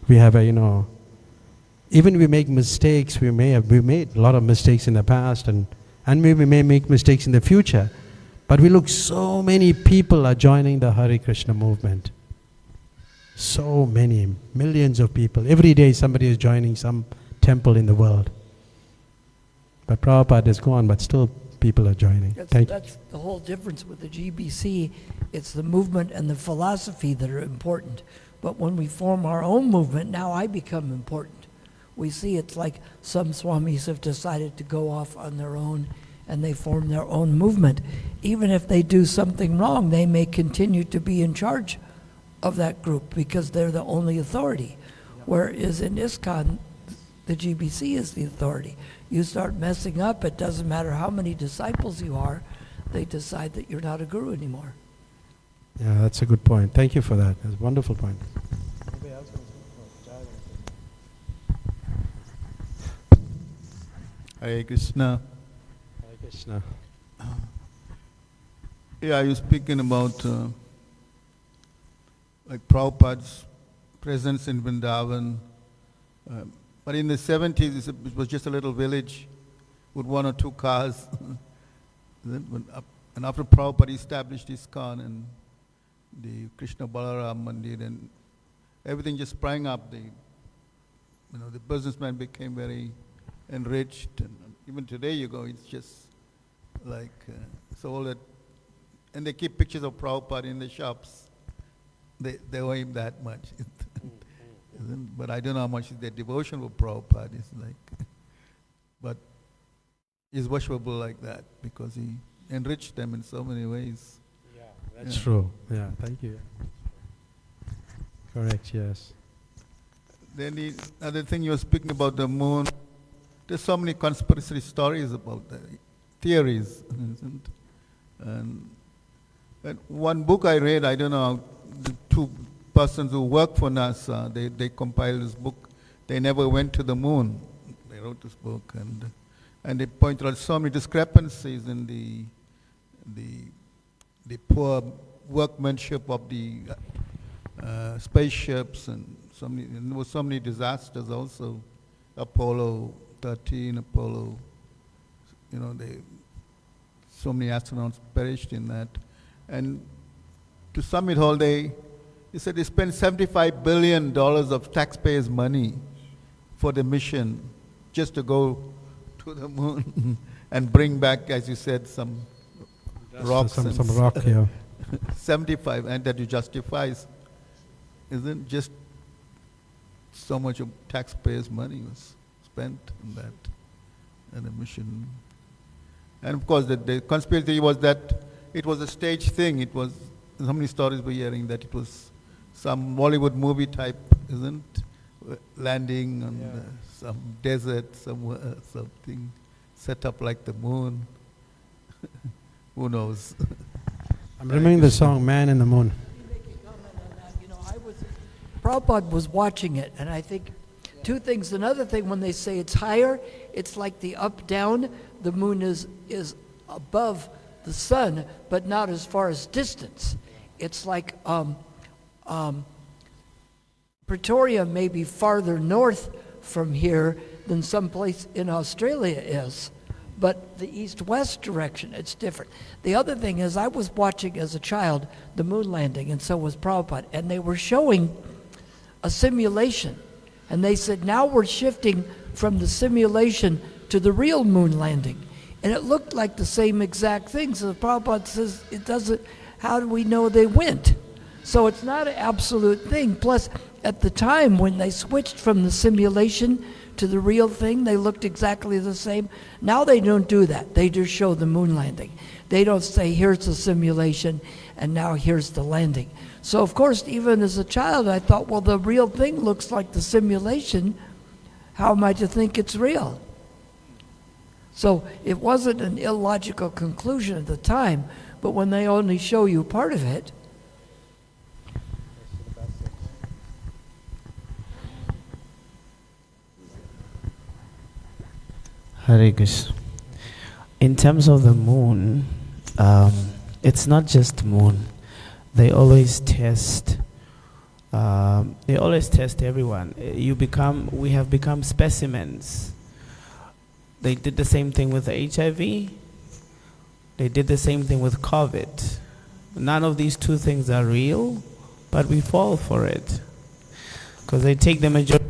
We have even we make mistakes, we made a lot of mistakes in the past, and we may make mistakes in the future. But we look, so many people are joining the Hare Krishna movement. So many, millions of people. Every day somebody is joining some temple in the world. But Prabhupada is gone, but still people are joining. That's the whole difference with the GBC. It's the movement and the philosophy that are important. But when we form our own movement, now I become important. We see it's like some swamis have decided to go off on their own and they form their own movement. Even if they do something wrong, they may continue to be in charge of that group because they're the only authority. Whereas in ISKCON, the GBC is the authority. You start messing up, it doesn't matter how many disciples you are, they decide that you're not a guru anymore. Yeah, that's a good point. Thank you for that. That's a wonderful point. Hare Krishna. Hare Krishna. Yeah, you're speaking about like Prabhupada's presence in Vrindavan. But in the 70s, it was just a little village with one or two cars. And after Prabhupada established ISKCON and the Krishna Balaram Mandir, and everything just sprang up. The businessmen became very enriched. And even today you go, it's just like, so all that. And they keep pictures of Prabhupada in the shops. They owe him that much. But I don't know how much their devotion for Prabhupada is like. But he's worshipable like that because he enriched them in so many ways. Yeah, that's true. Yeah, thank you. Correct, yes. Then the other thing you were speaking about the moon, there's so many conspiracy stories about that, theories. And one book I read, I don't know, the two persons who work for NASA, they compiled this book. They never went to the moon. They wrote this book, and they pointed out so many discrepancies in the poor workmanship of the spaceships, and there were so many disasters also. Apollo 13, Apollo, so many astronauts perished in that. And to sum it all, they said they spent $75 billion of taxpayers' money for the mission just to go to the moon and bring back, as you said, some rocks. Some rock, yeah. 75, and that justifies, isn't just so much of taxpayers' money was spent on that and the mission. And of course, the conspiracy was that it was a stage thing. It was, how many stories we're hearing that it was some Bollywood movie type, isn't? Landing on some desert somewhere, something set up like the moon. Who knows? I'm remembering the song "Man in the Moon." Make a comment on that. Prabhupada was watching it, and I think two things. Another thing, when they say it's higher, it's like the up-down. The moon is above the sun, but not as far as distance. It's like Pretoria may be farther north from here than someplace in Australia is, but the east-west direction, it's different. The other thing is, I was watching as a child the moon landing, and so was Prabhupada, and they were showing a simulation, and they said, now we're shifting from the simulation to the real moon landing. And it looked like the same exact thing. So Prabhupada says, it doesn't, how do we know they went? So it's not an absolute thing. Plus, at the time when they switched from the simulation to the real thing, they looked exactly the same. Now they don't do that. They just show the moon landing. They don't say, here's the simulation, and now here's the landing. So of course, even as a child, I thought, well, the real thing looks like the simulation. How am I to think it's real? So it wasn't an illogical conclusion at the time, but when they only show you part of it. Hare Krishna. In terms of the moon, it's not just moon. They always test. Everyone. We have become specimens. They did the same thing with the HIV. They did the same thing with COVID. None of these two things are real, but we fall for it because they take the majority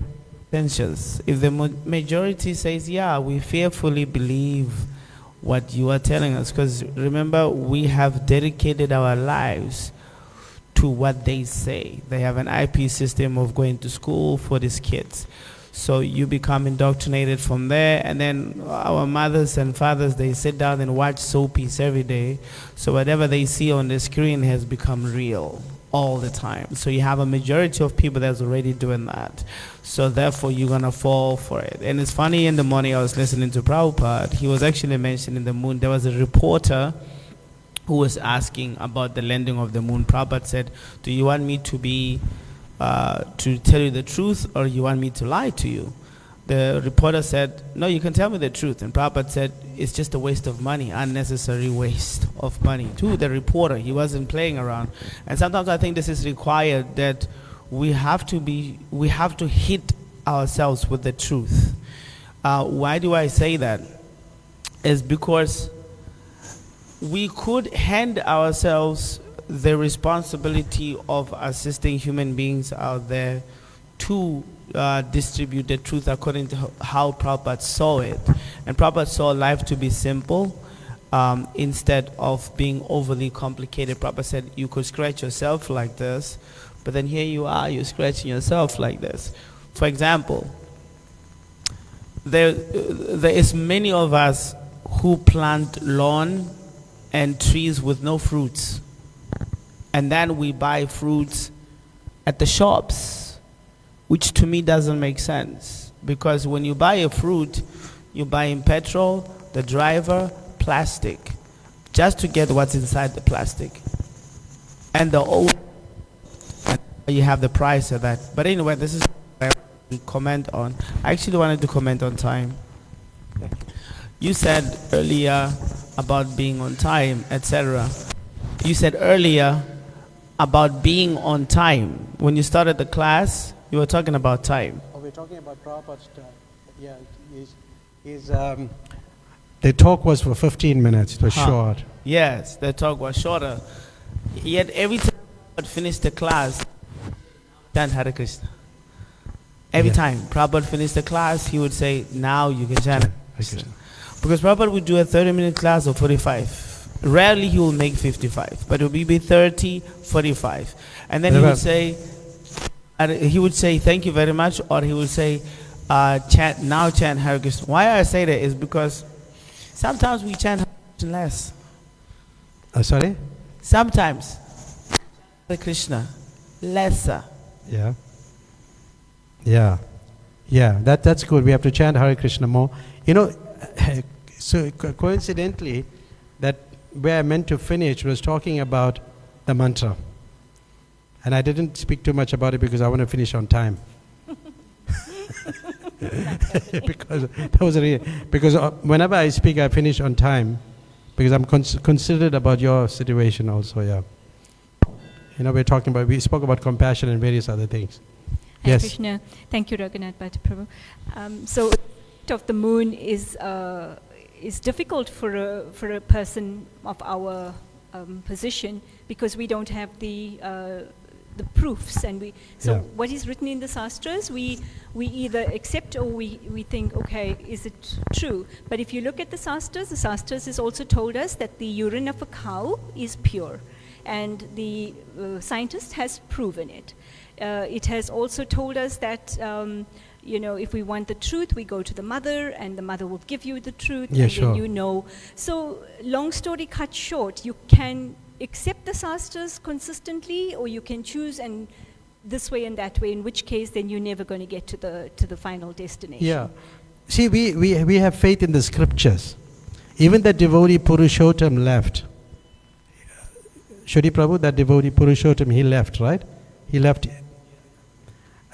consensus. If the majority says, yeah, we fearfully believe what you are telling us, because remember, we have dedicated our lives to what they say. They have an IP system of going to school for these kids. So you become indoctrinated from there, and then our mothers and fathers, they sit down and watch soapies every day. So whatever they see on the screen has become real all the time. So you have a majority of people that's already doing that. So therefore you're gonna fall for it. And it's funny, in the morning I was listening to Prabhupada, he was actually mentioning the moon. There was a reporter who was asking about the landing of the moon. Prabhupada said, do you want me to to tell you the truth, or you want me to lie to you? The reporter said, no, you can tell me the truth. And Prabhupada said, it's just a waste of money, unnecessary waste of money. To the reporter, he wasn't playing around. And sometimes I think this is required, that we have to hit ourselves with the truth. Why do I say that? Is because we could hand ourselves the responsibility of assisting human beings out there to distribute the truth according to how Prabhupada saw it. And Prabhupada saw life to be simple instead of being overly complicated. Prabhupada said you could scratch yourself like this, but then here you are, you're scratching yourself like this. For example, there is many of us who plant lawn and trees with no fruits. And then we buy fruits at the shops, which to me doesn't make sense. Because when you buy a fruit, you're buying petrol, the driver, plastic, just to get what's inside the plastic. And the old, you have the price of that. But anyway, this is what I want to comment on. I actually wanted to comment on time. You said earlier about being on time, etc. You said earlier about being on time. When you started the class, you were talking about time. Oh, we're talking about Prabhupada's time. Yeah, the talk was for 15 minutes. It was short. Yes, the talk was shorter. Yet every time Prabhupada finished the class, chant Hare Krishna. Every time Prabhupada finished the class, he would say, now you can chant Hare Krishna. Because Prabhupada would do a 30-minute class or 45. Rarely he will make 55, but it will be 30, 45. And then he would say, thank you very much, or he would say, chant Hare Krishna. Why I say that is because sometimes we chant Hare Krishna less. Sorry? Sometimes Hare Krishna lesser. Yeah. Yeah. Yeah, that's good. We have to chant Hare Krishna more. You know, so coincidentally, that where I meant to finish was talking about the mantra. And I didn't speak too much about it because I want to finish on time. Because that was because whenever I speak, I finish on time because I'm considerate about your situation also. Yeah. You know, we spoke about compassion and various other things. Hare Yes. Krishna. Thank you, Raghunath Bhatta Prabhu. So, of the moon is difficult for a person of our position because we don't have the proofs, and what is written in the sastras, we either accept or we think, okay, is it true? But if you look at the sastras has also told us that the urine of a cow is pure, and the scientist has proven it. It has also told us that if we want the truth, we go to the mother, and the mother will give you the truth, Yeah, and sure. then you know. So, long story cut short, you can accept the sastras consistently, or you can choose and this way and that way, in which case then you're never going to get to the final destination. Yeah. See, we have faith in the scriptures. Even the devotee Purushottam left. Shri Prabhu, that devotee Purushottam, he left, right? He left.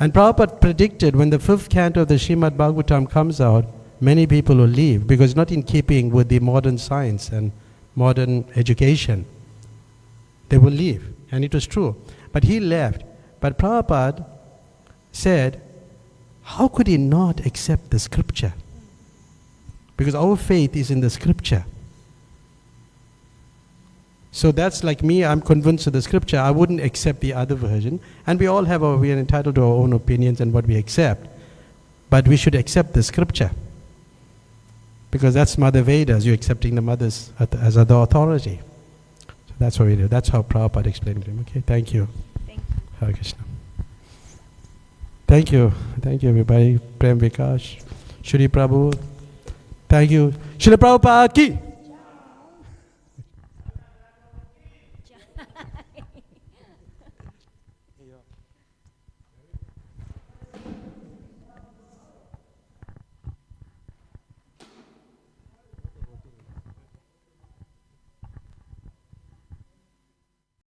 And Prabhupada predicted when the 5th canto of the Srimad Bhagavatam comes out, many people will leave because not in keeping with the modern science and modern education. They will leave. And it was true. But he left. But Prabhupada said, how could he not accept the scripture? Because our faith is in the scripture. So that's like me, I'm convinced of the scripture. I wouldn't accept the other version. And we all have we are entitled to our own opinions and what we accept. But we should accept the scripture. Because that's Mother Vedas, you're accepting the mothers as the authority. So that's what we do. That's how Prabhupada explained to him. Okay, thank you. Thank you. Hare Krishna. Thank you. Thank you, everybody. Prem Vikash. Shri Prabhu. Thank you. Shri Prabhupada ki.